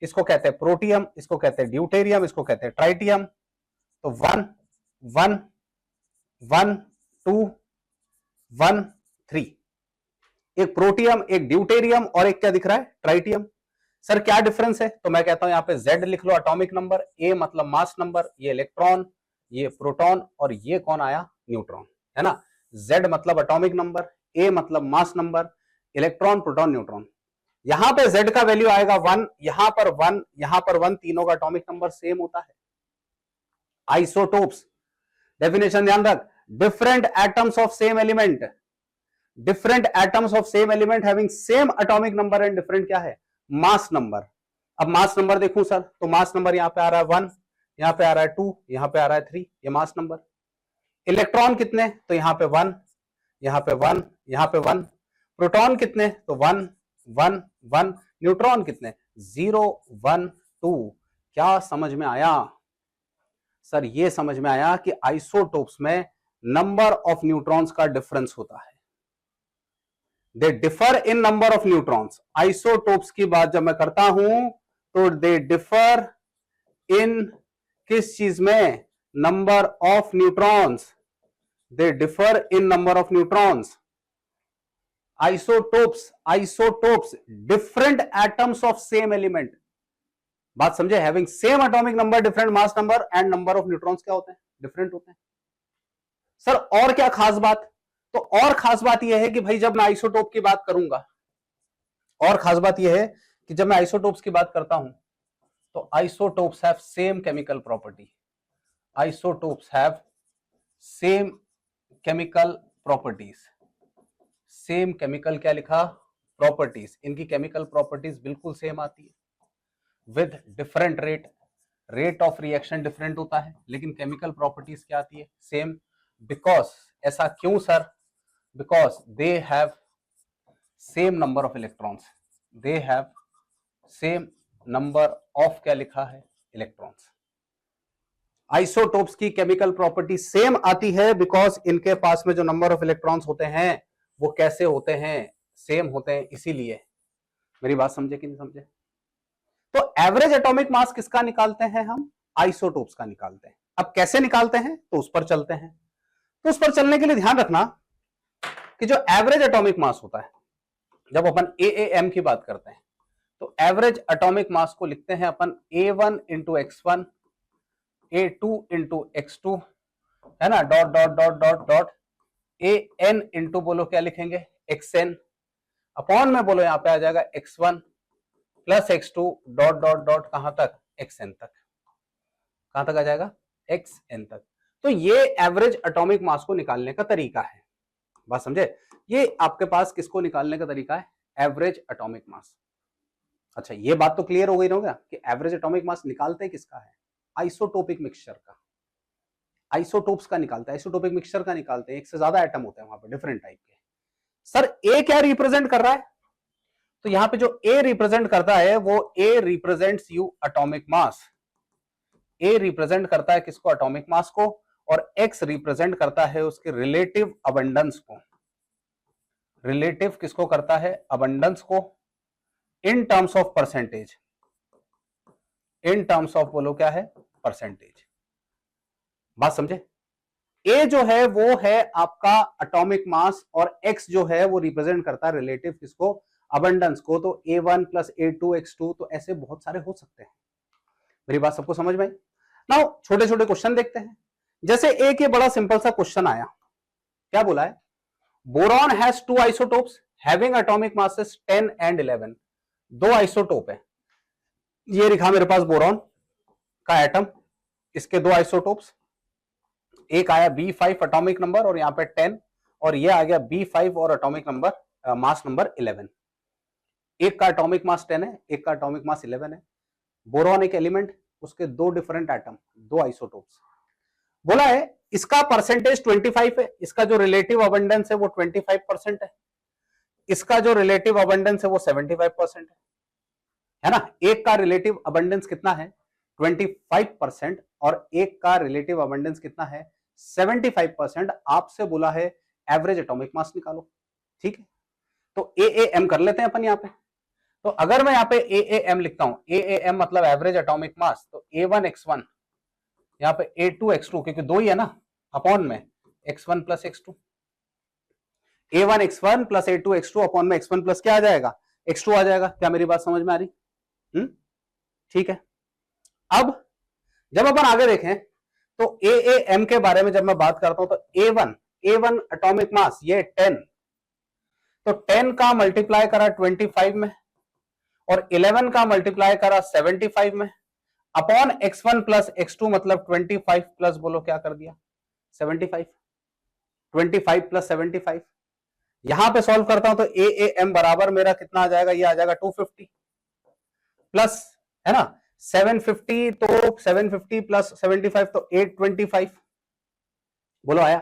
A: इसको कहते हैं प्रोटियम, इसको कहते हैं ड्यूटेरियम, इसको कहते हैं ट्राइटियम। तो 1 1 1 2 1 3, एक प्रोटियम, एक ड्यूटेरियम और एक क्या दिख रहा है? ट्राइटियम। सर क्या डिफरेंस है? तो मैं कहता हूं यहां पे Z लिख लो एटॉमिक नंबर, A मतलब मास नंबर, ये इलेक्ट्रॉन, ये प्रोटॉन, और ये कौन आया? न्यूट्रॉन, है ना। Z मतलब एटॉमिक नंबर, A मतलब mass number, electron, proton, neutron. यहां पे Z का वैल्यू आएगा 1, यहां पर 1, यहां पर 1, तीनों का एटॉमिक नंबर सेम होता है। आइसोटोप्स, डेफिनेशन ध्यान रख, different atoms of same element, different atoms of same element having same atomic number and different क्या है? Mass number. अब मास नंबर देखूं सर, तो मास नंबर यहां पे आ रहा है 1, यहां पे आ रहा है 2, यहां पे आ रहा है 3, ये मास नंबर। इलेक्ट्रॉन कितने? तो यहां पे 1, यहां पे 1, यहां पे 1। प्रोटॉन कितने? तो 1 1 1। न्यूट्रॉन कितने? 0 1 2। क्या समझ में आया? सर ये समझ में आया कि आइसोटोप्स में नंबर ऑफ न्यूट्रॉन्स का डिफरेंस होता है। They differ in number of neutrons. Isotopes की बात जब मैं करता हूं तो दे डिफर इन किस चीज में? Number of neutrons. They differ in number of neutrons. Isotopes, isotopes different atoms of same element, बात समझे? Having same atomic number different mass number and number of neutrons क्या होते हैं? डिफरेंट होते हैं। सर और क्या खास बात? तो और खास बात यह है कि भाई जब मैं आइसोटोप की बात करूंगा, और खास बात यह है कि जब मैं आइसोटोप्स की बात करता हूं तो isotopes have same chemical property. Isotopes have same chemical properties. Same chemical क्या लिखा? प्रॉपर्टीज। इनकी केमिकल प्रॉपर्टीज बिल्कुल सेम आती है with different rate of reaction different होता है, लेकिन केमिकल प्रॉपर्टीज क्या आती है? सेम। बिकॉज, ऐसा क्यों sir? Because they have same number of electrons. They have same number of क्या लिखा है? इलेक्ट्रॉन्स। आइसोटोप्स की केमिकल प्रॉपर्टी सेम आती है बिकॉज इनके पास में जो नंबर ऑफ इलेक्ट्रॉन्स होते हैं वो कैसे होते हैं? सेम होते हैं। इसीलिए मेरी बात समझे कि नहीं समझे? तो एवरेज एटॉमिक मास किसका निकालते हैं हम? आइसोटोप्स का निकालते हैं। अब कैसे निकालते हैं तो उस पर चलते हैं। तो उस पर चलने के लिए ध्यान रखना कि जो एवरेज एटॉमिक मास होता है, जब अपन AAM की बात करते हैं तो एवरेज एटॉमिक मास को लिखते हैं अपन A1 into x1, A2 into x2, है ना, dot dot dot dot dot AN into बोलो क्या लिखेंगे? xn, अपॉन में बोलो यहां पे आ जाएगा x1 plus x2 dot dot dot कहां तक? xn तक। कहां तक आ जाएगा? xn तक। तो ये एवरेज एटॉमिक मास को निकालने का तरीका है। बात समझे? ये आपके पास किसको निकालने का तरीका है? एवरेज एटॉमिक मास। अच्छा, ये बात तो क्लियर हो गई ना कि एवरेज एटॉमिक मास निकालते हैं किसका है? आइसोटोपिक मिक्सचर का। आइसोटोप्स का निकालते हैं, आइसोटोपिक मिक्सचर का निकालते हैं। एक से ज्यादा एटम होते हैं वहां पर डिफरेंट टाइप के। सर ए क्या रिप्रेजेंट कर रहा है? तो यहां पे जो ए रिप्रेजेंट करता है वो A represents you atomic mass. A represent करता है किसको? एटॉमिक मास को। और एक्स रिप्रेजेंट करता है उसके रिलेटिव अबंडेंस को। रिलेटिव किसको करता है? अबंडेंस को, in terms of percentage. In terms of बोलो क्या है? परसेंटेज। बात समझे? ए जो है वो है आपका एटॉमिक मास और एक्स जो है वो रिप्रेजेंट करता है रिलेटिव किसको? अबंडेंस को। तो A1 प्लस A2 x2, तो ऐसे बहुत सारे हो सकते हैं। मेरी बात सबको समझ में आई? नाउ छोटे छोटे क्वेश्चन देखते हैं। जैसे एक ये बड़ा सिंपल सा क्वेश्चन आया, क्या बोला है? Boron has 2 isotopes having atomic masses 10 and 11। 2 isotope है। ये लिखा मेरे पास बोरॉन का एटम, इसके 2 आइसोटोप्स। एक आया B5 एटॉमिक नंबर और यहां पे 10, और ये आ गया B5 और एटॉमिक नंबर मास नंबर 11। एक का एटॉमिक मास 10 है, एक का एटॉमिक मास 11 है। बोरॉन एक एलिमेंट, उसके 2 डिफरेंट एटम, 2 आइसोटोप्स। बोला है इसका परसेंटेज 25 है, इसका जो रिलेटिव अबंडेंस है वो 25% है, इसका जो रिलेटिव अबंडेंस है वो 75% है ना। एक का रिलेटिव अबंडेंस कितना है? 25%, और एक का रिलेटिव अबंडेंस कितना है? 75%। आपसे बोला है एवरेज एटॉमिक मास निकालो। ठीक है, तो AAM कर लेते हैं अपन यहां पे। तो अगर मैं यहां पे AAM लिखता हूं, AAM मतलब एवरेज एटॉमिक मास, तो A1 x1, यहां पे A2 x2, क्योंकि 2 ही है ना, अपॉन में x1 plus x2। A1 x1 plus A2 x2 upon में x1 प्लस क्या आ जाएगा? x2 आ जाएगा। क्या मेरी बात समझ में आ रही? ठीक है। अब जब अपन आगे देखें तो AAM के बारे में जब मैं बात करता हूं तो A1 एटॉमिक मास ये 10, तो 10 का मल्टीप्लाई करा 25 में और 11 का मल्टीप्लाई करा 75 में, अपॉन x1 प्लस x2 मतलब 25 प्लस बोलो क्या कर दिया? 75। 25 प्लस 75, यहां पे सॉल्व करता हूं तो AAM बराबर मेरा कितना आ जाएगा? ये आ जाएगा 250 प्लस, है ना, 750, तो 750 प्लस 75 तो 825। बोलो आया?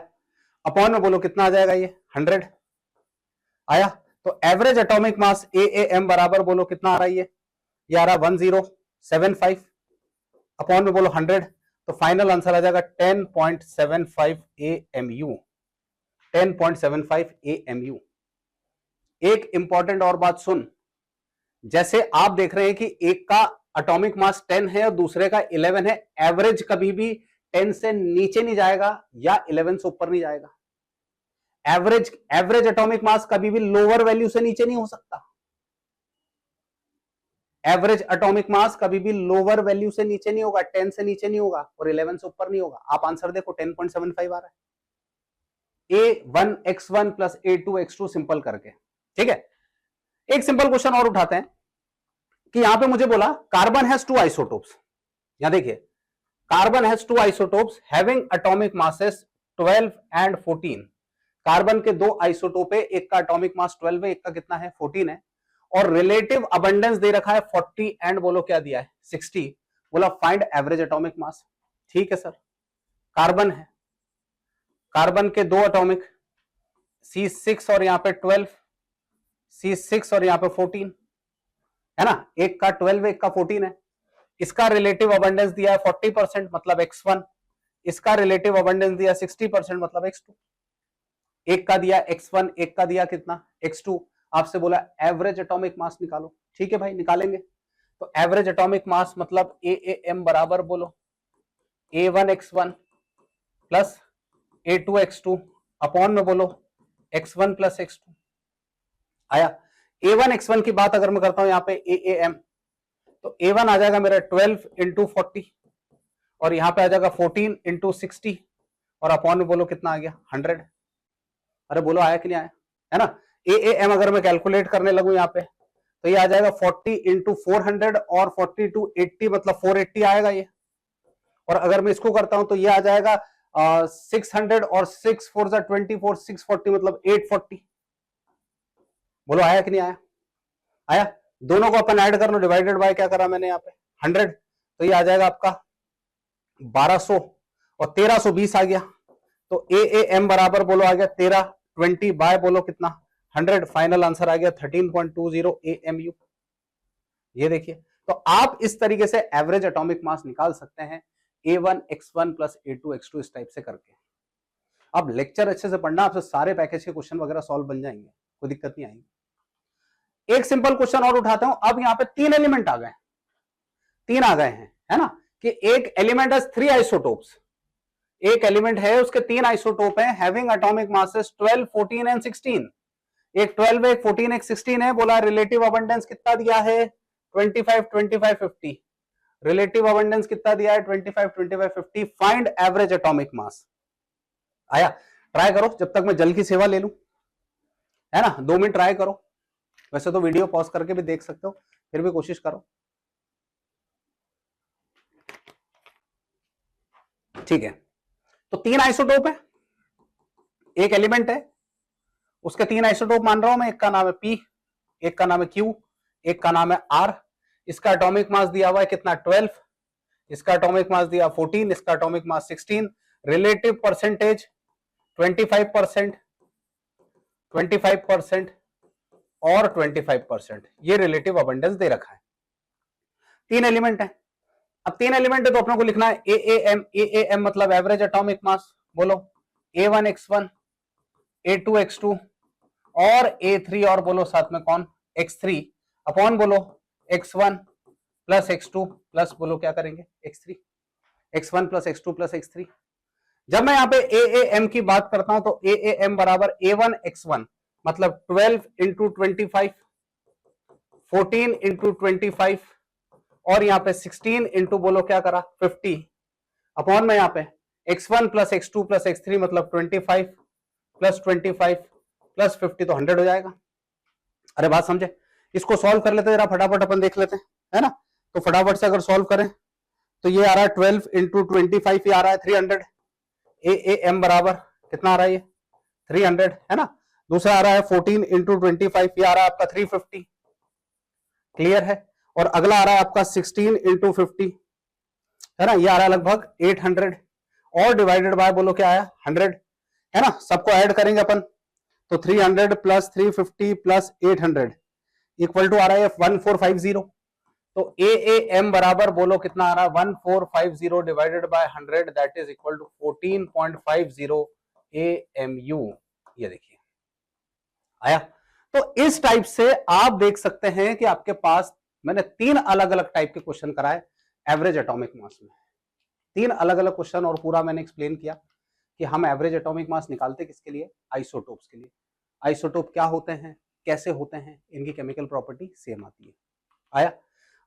A: अपॉन में बोलो कितना आ जाएगा? ये 100 आया। तो एवरेज एटॉमिक मास AAM बराबर बोलो कितना आ रहा है? ये आ रहा 1075, अपॉन में बोलो 100, तो फाइनल आंसर आ जाएगा 10.75 AMU। 10.75 AMU। एक इंपॉर्टेंट और बात सुन, जैसे आप देख रहे हैं कि एक का एटॉमिक मास 10 है और दूसरे का 11 है, एवरेज कभी भी 10 से नीचे नहीं जाएगा या 11 से ऊपर नहीं जाएगा। एवरेज एटॉमिक मास कभी भी लोअर वैल्यू से नीचे नहीं हो सकता। एवरेज एटॉमिक मास कभी भी लोअर वैल्यू से नीचे नहीं होगा, 10 से नीचे नहीं होगा और 11 से ऊपर नहीं होगा। आप आंसर देखो 10.75 आ रहा है, A1x1 प्लस A2x2 सिंपल करके। ठीक है, एक सिंपल क्वेश्चन और उठाते हैं कि यहां पे मुझे बोला कार्बन हैज 2 आइसोटोप्स। यहां देखिए, carbon has 2 isotopes having atomic masses 12 and 14। Carbon के 2 आइसोटोप है, एक का एटॉमिक मास 12 है, एक का कितना है 14 है, और रिलेटिव अबंडेंस दे रखा है 40 एंड बोलो क्या दिया है 60। बोला फाइंड एवरेज एटॉमिक मास। ठीक है सर, कार्बन है, कार्बन के 2 एटॉमिक C6 और यहां पे 12, C6 और यहां पे 14 है ना, एक का 12 एक का 14 है। इसका रिलेटिव अबंडेंस दिया है 40% मतलब x1, इसका रिलेटिव अबंडेंस दिया 60% मतलब x2। एक का दिया x1, एक का दिया कितना x2। आपसे बोला एवरेज एटॉमिक मास निकालो। ठीक है भाई, निकालेंगे। तो एवरेज एटॉमिक मास मतलब AAM बराबर बोलो A1x1 प्लस A2x2 अपॉन में बोलो x1 प्लस x2। आया, A1x1 की बात अगर मैं करता हूं यहां पे AAM, तो A1 आ जाएगा मेरा 12 इंटू 40 और यहां पे आ जाएगा 14 इंटू 60 और अपॉन में बोलो कितना आ गया 100। अरे बोलो आया कि नहीं आया, है ना। AAM अगर मैं कैलकुलेट करने लगूं यहाँ पे तो ये आ जाएगा 40 इंटू 400 और 40 टू 80 मतलब 480 आएगा ये। और अगर मैं इसको करता हूं तो ये आ जाएगा 600 और 6 4 24 640 मतलब 840। बोलो आया कि नहीं आया, आया। दोनों को अपन ऐड कर लो, डिवाइडेड बाय क्या करा मैंने यहाँ पे 100, तो ये आ जाएगा आपका 1200 और 1320 आ गया। तो AAM बराबर बोलो आ गया 1320 बाय बोलो कितना 100। फाइनल आंसर आ गया 13.20 AMU। ये देखिए, तो आप इस तरीके से एवरेज एटॉमिक मास निकाल सकते हैं A1x1 प्लस A2x2 इस टाइप से करके। अब लेक्चर अच्छे से पढ़ना, आपसे सारे पैकेज के क्वेश्चन वगैरह सॉल्व बन जाएंगे, कोई दिक्कत नहीं आएगी। एक सिंपल क्वेश्चन और उठाता हूं। अब यहां पे 3 एलिमेंट आ गए, 3 आ गए हैं, है ना, कि एक एलिमेंट हैज 3 आइसोटोप्स। एक एलिमेंट है उसके 3 आइसोटोप हैं हैविंग एटॉमिक मासेस 12 14 एंड 16। एक 12 एक 14 एक 16 है। बोला रिलेटिव अबंडेंस कितना दिया है 25 25 50। रिलेटिव अबंडेंस कितना दिया है 25 25 50। फाइंड एवरेज एटॉमिक मास। आया, ट्राई करो जब तक मैं जल की सेवा ले लूं, है ना, 2 मिनट ट्राई करो। वैसे तो वीडियो पॉज करके भी देख सकते हो, फिर भी कोशिश करो। ठीक है, तो 3 आइसोटोप है, एक एलिमेंट है उसके 3 आइसोटोप मान रहा हूं मैं। एक का नाम है P, एक का नाम है Q, एक का नाम है R। इसका एटॉमिक मास दिया हुआ है कितना 12, इसका एटॉमिक मास दिया 14, इसका एटॉमिक मास 16। रिलेटिव परसेंटेज 25%, 25% और 25%, ये रिलेटिव अबंडेंस दे रखा है। 3 एलिमेंट है। अब 3 एलिमेंट है तो अपने को लिखना है AAM। AAM मतलब एवरेज एटॉमिक मास। बोलो A1x1 A2x2 और A3 और बोलो साथ में कौन x3 अपॉन बोलो x1 प्लस x2 प्लस बोलो क्या करेंगे x3, x1 plus x2 plus x3। जब मैं यहां पे AAM की बात करता हूं तो AAM बराबर A1x1 मतलब 12 इंटू 25, 14 इंटू 25 और यहां पे 16 इंटू बोलो क्या करा 50 अपॉन में यहां पे x1 plus x2 plus x3 मतलब 25 प्लस 25 प्लस 50 तो 100 हो जाएगा। अरे बात समझे, इसको सॉल्व कर लेते हैं जरा फटाफट, अपन देख लेते हैं, है ना। तो फटाफट से अगर सॉल्व करें तो ये आ रहा है 12 इंटू 25, ये आ रहा है 300। AAM बराबर कितना आ रहा है ये 300, है ना। दूसरा आ रहा है 14 इंटू 25, ये आ रहा है आपका 350। क्लियर है। और अगला आ रहा है आपका 16 इंटू 50, है ना, ये आ रहा है लगभग 800 और डिवाइडेड बाय बोलो क्या आया 100, है ना। सबको ऐड करेंगे अपन तो 300 प्लस 350 प्लस 800 इक्वल टू आ रहा है 1450। तो AAM बराबर बोलो कितना आ रहा है 1450 divided by 100 that is equal to 14.50 AMU। ये देखिए आया। तो इस टाइप से आप देख सकते हैं कि आपके पास मैंने 3 अलग अलग टाइप के क्वेश्चन कराए एवरेज एटॉमिक मास में। 3 अलग अलग क्वेश्चन और पूरा मैंने एक्सप्लेन किया कि हम एवरेज एटॉमिक मास निकालते किसके लिए, आइसोटोप्स के लिए। आइसोटोप क्या होते हैं, कैसे होते हैं, इनकी केमिकल प्रॉपर्टी सेम आती है। आया।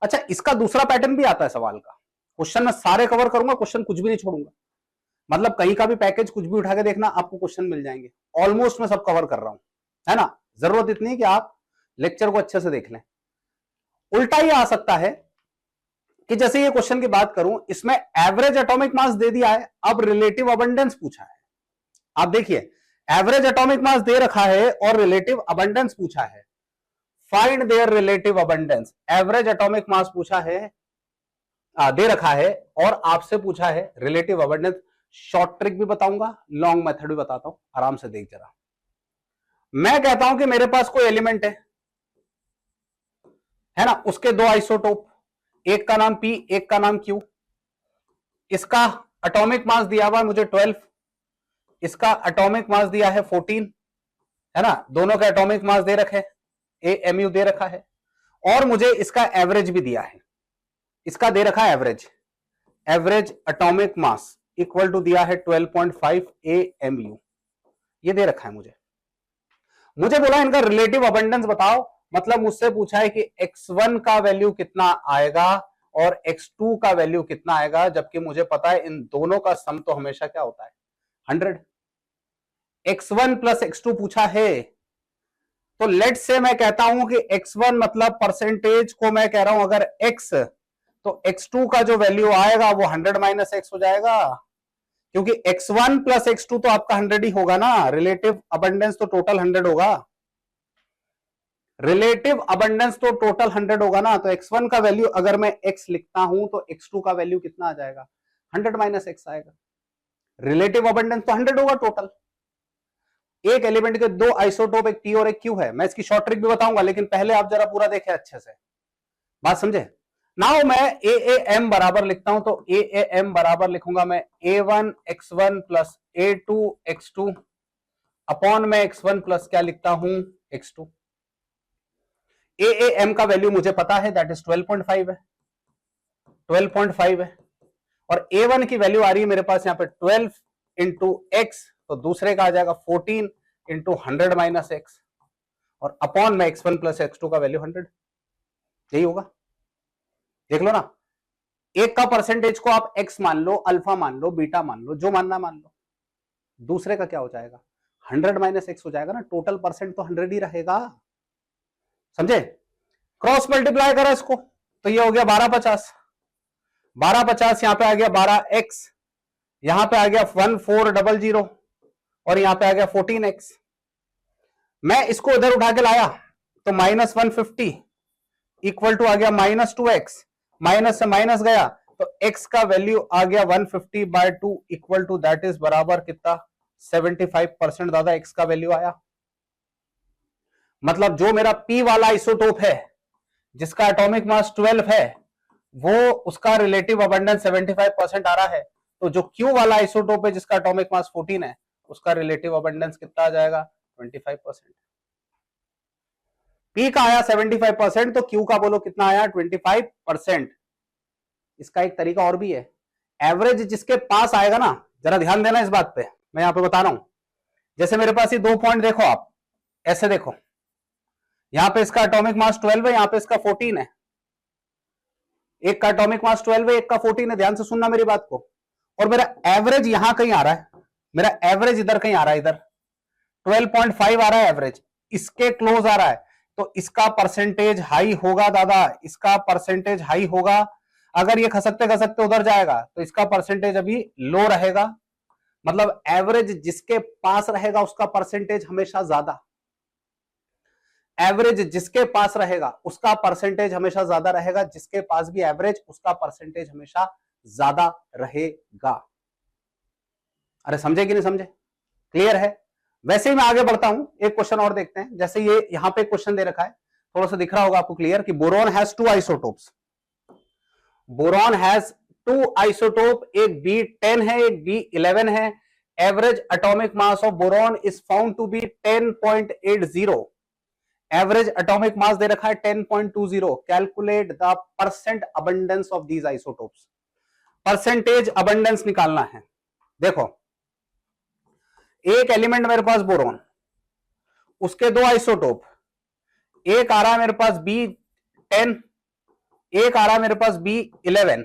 A: अच्छा, इसका दूसरा पैटर्न भी आता है सवाल का। क्वेश्चन मैं सारे कवर करूंगा, क्वेश्चन कुछ भी नहीं छोड़ूंगा। मतलब कहीं का भी पैकेज कुछ भी उठा के देखना, आपको क्वेश्चन मिल जाएंगे। ऑलमोस्ट मैं सब कवर कर रहा हूं, है ना। जरूरत इतनी है कि आप लेक्चर को अच्छे से देख लें। उल्टा ही आ सकता है कि जैसे ये क्वेश्चन की बात करूं, इसमें एवरेज एटॉमिक मास दे दिया है, अब रिलेटिव अबंडेंस पूछा है। आप देखिए, एवरेज एटॉमिक मास दे रखा है और रिलेटिव अबंडेंस पूछा है। Find there relative abundance. Average atomic मास पूछा है, दे रखा है, और आपसे पूछा है रिलेटिव अबंडेंस। शॉर्ट ट्रिक भी बताऊंगा, लॉन्ग मेथड भी बताता हूं, आराम से देख जरा। मैं कहता हूं कि मेरे पास कोई एलिमेंट है ना, उसके दो आइसोटोप, एक का नाम P, एक का नाम Q। इसका एटॉमिक मास दिया हुआ मुझे 12, इसका एटॉमिक मास दिया है 14, है ना। दोनों का एटॉमिक मास दे रखे, AMU दे रखा है, और मुझे इसका एवरेज भी दिया है। इसका दे रखा है average, average atomic mass equal to दिया है 12.5 AMU, ये दे रखा है मुझे। मुझे बोला इनका रिलेटिव अबंडेंस बताओ, मतलब मुझसे पूछा है कि x1 का वैल्यू कितना आएगा और x2 का वैल्यू कितना आएगा, जबकि मुझे पता है इन दोनों का सम तो हमेशा क्या होता है, 100। x1 प्लस x2 पूछा है, तो लेट से मैं कहता हूं कि x1 मतलब परसेंटेज को मैं कह रहा हूं अगर x, तो x2 का जो वैल्यू आएगा वो 100 माइनस x हो जाएगा, क्योंकि x1 प्लस x2 तो आपका 100 ही होगा ना। रिलेटिव अबंडेंस तो टोटल 100 होगा, रिलेटिव अबंडेंस तो टोटल 100 होगा ना। तो x1 का वैल्यू अगर मैं x लिखता हूं तो x2 का वैल्यू कितना आ जाएगा, 100 माइनस x आएगा। रिलेटिव अबंडेंस तो 100 होगा टोटल। एक एलिमेंट के दो आइसोटोप, एक P और एक Q है। मैं इसकी शॉर्ट ट्रिक भी बताऊंगा, लेकिन पहले आप जरा पूरा देखें अच्छे से, बात समझे। नाउ मैं AAM बराबर लिखता हूं, तो AAM बराबर लिखूंगा मैं A1 x1 plus A2 x2 upon में x1 प्लस क्या लिखता हूं, x2। AAM का वैल्यू मुझे पता है, दैट इज 12.5 है, 12.5 है। और A1 की वैल्यू आ रही है मेरे पास यहाँ पे 12 इंटू एक्स, तो दूसरे का आ जाएगा 14 इंटू 100 माइनस एक्स, और अपॉन में x1 प्लस x2 का वैल्यू 100। यही होगा, देख लो ना। एक का परसेंटेज को आप x मान लो, अल्फा मान लो, बीटा मान लो, जो मानना मान लो। दूसरे का क्या हो जाएगा, 100 माइनस एक्स हो जाएगा ना। टोटल परसेंट तो 100 ही रहेगा, समझे। क्रॉस मल्टीप्लाई करा इसको, तो ये हो गया 1250, 1250 यहां पे आ गया 12x, यहां पे आ गया 1400, और यहां पे आ गया 14x। मैं इसको इधर उठा के लाया तो माइनस 150 इक्वल टू आ गया माइनस 2x, माइनस से माइनस गया तो x का वैल्यू आ गया 150 by 2 equal to that is बराबर कितना, 75% दादा x का वैल्यू आया। मतलब जो मेरा P वाला आइसोटोप है जिसका एटॉमिक मास 12 है, वो उसका रिलेटिव अबंडेंस 75% आ रहा है। तो जो Q वाला आइसोटोप है जिसका एटॉमिक मास 14 है, उसका रिलेटिव अबंडेंस कितना आ जाएगा, 25%। P का आया 75%, तो Q का बोलो कितना आया, 25%। इसका एक तरीका और भी है, एवरेज जिसके पास आएगा ना, जरा ध्यान देना इस बात पे, मैं यहां पे बता रहा हूं। जैसे मेरे पास ये दो पॉइंट देखो, आप ऐसे देखो, यहां पे इसका एटॉमिक मास 12 है, यहां पे इसका 14 है। एक का एटॉमिक मास 12 है, एक का 14 है, ध्यान से सुनना मेरी बात को। और मेरा एवरेज यहां कहीं आ रहा है, मेरा एवरेज इधर कहीं आ रहा है, इधर 12.5 आ रहा है एवरेज, इसके क्लोज आ रहा है। तो इसका परसेंटेज हाई होगा दादा, इसका परसेंटेज हाई होगा। अगर ये खसकते खसकते उधर जाएगा तो इसका परसेंटेज अभी लो रहेगा। मतलब एवरेज जिसके पास रहेगा उसका परसेंटेज हमेशा ज्यादा, एवरेज जिसके पास रहेगा उसका परसेंटेज हमेशा ज्यादा रहेगा, जिसके पास भी एवरेज उसका परसेंटेज हमेशा ज्यादा रहेगा। अरे समझे कि नहीं समझे, क्लियर है। वैसे ही मैं आगे बढ़ता हूं, एक क्वेश्चन और देखते हैं। जैसे ये यहां पे क्वेश्चन दे रखा है, थोड़ा सा दिख रहा होगा आपको क्लियर, कि boron has two isotopes, boron has two isotope, एक B10 है, एक B11 है। Average atomic mass of boron is found to be 10.80। Average atomic mass दे रखा है 10.20। Calculate the percent abundance of these isotopes. Percentage abundance निकालना है। देखो, एक एलिमेंट मेरे पास बोरॉन, उसके दो आइसोटोप, एक आ रहा है मेरे पास B10 एक आ रहा है मेरे पास B11,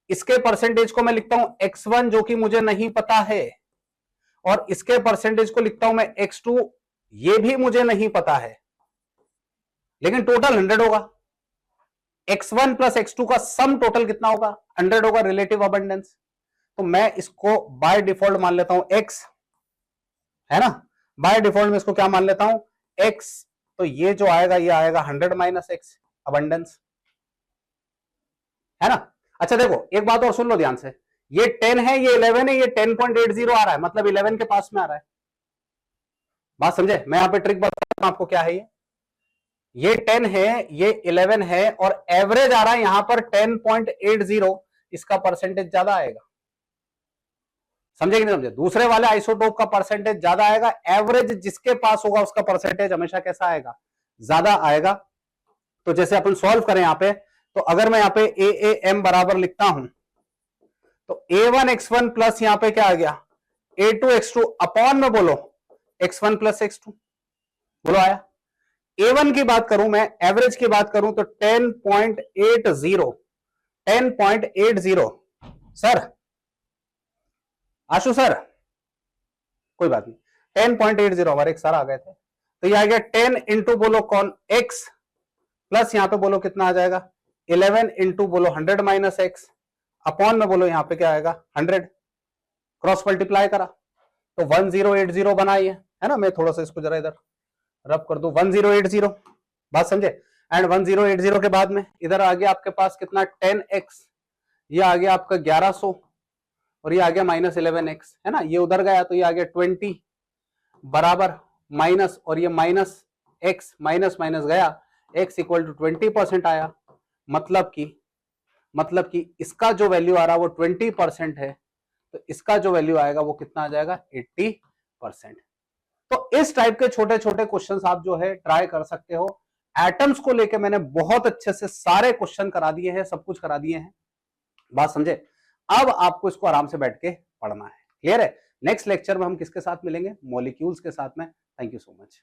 A: इसके परसेंटेज को मैं लिखता हूं x1 जो कि मुझे नहीं पता है, और इसके परसेंटेज को लिखता हूं मैं x2, ये भी मुझे नहीं पता है, लेकिन टोटल 100 होगा। x1 प्लस x2 का सम टोटल कितना होगा? 100 होगा, रिलेटिव अबंडेंस। तो मैं इसको बाय डिफॉल्ट मान लेता हूं x, है ना, बाय डिफॉल्ट में इसको क्या मान लेता हूं? x। तो ये जो आएगा ये आएगा 100 माइनस x अबंडेंस, है ना। अच्छा देखो एक बात और सुन लो ध्यान से, ये 10 है, ये 11 है, ये 10.80 आ रहा है, मतलब 11 के पास में आ रहा है। बात समझे? मैं यहां पे ट्रिक बताता हूं आपको क्या है। ये 10 है, ये 11 है, और एवरेज आ रहा है यहां पर 10.80, इसका परसेंटेज ज्यादा आएगा। समझे कि नहीं समझे? दूसरे वाले आइसोटोप का परसेंटेज ज्यादा आएगा, एवरेज जिसके पास होगा उसका परसेंटेज हमेशा कैसा आएगा? ज्यादा आएगा। तो जैसे अपन सॉल्व करें यहां पे, तो अगर मैं यहां पे AAM बराबर लिखता हूं, तो A1x1 प्लस यहां पे क्या आ गया? A2x2 अपॉन में बोलो x1 प्लस x2, बोलो आया। A1 की बात करूं मैं, एवरेज की बात करूं तो 10.80, 10.80। सर आशु सर, कोई बात नहीं, 10.80 हमारे एक सर आ गए थे, तो ये आ गया 10 इंटू बोलो कौन x, प्लस यहां पे बोलो कितना आ जाएगा? 11 इंटू बोलो 100 माइनस x, अपॉन में बोलो यहां पे क्या आएगा? 100, क्रॉस मल्टीप्लाई करा तो 1080 बना, ये है ना। मैं थोड़ा सा इसको जरा इधर रब कर दू, 1080, बात समझे। एंड 1080 के बाद में इधर आ गया आपके पास कितना? 10x, ये आ गया आपका 1100, और ये आ गया माइनस 11x, है ना। ये उधर गया तो ये आ गया 20 बराबर माइनस, और ये माइनस x, माइनस माइनस गया, x इक्वल टू 20% आया। मतलब कि इसका जो वैल्यू आ रहा है वो 20% है, तो इसका जो वैल्यू आएगा वो कितना आ जाएगा? 80%। तो इस टाइप के छोटे छोटे क्वेश्चंस आप जो है ट्राई कर सकते हो। एटम्स को लेके मैंने बहुत अच्छे से सारे क्वेश्चन करा दिए हैं, सब कुछ करा दिए हैं, बात समझे। अब आपको इसको आराम से बैठ के पढ़ना है, क्लियर है। नेक्स्ट लेक्चर में हम किसके साथ मिलेंगे? मॉलिक्यूल्स के साथ में। Thank you so much.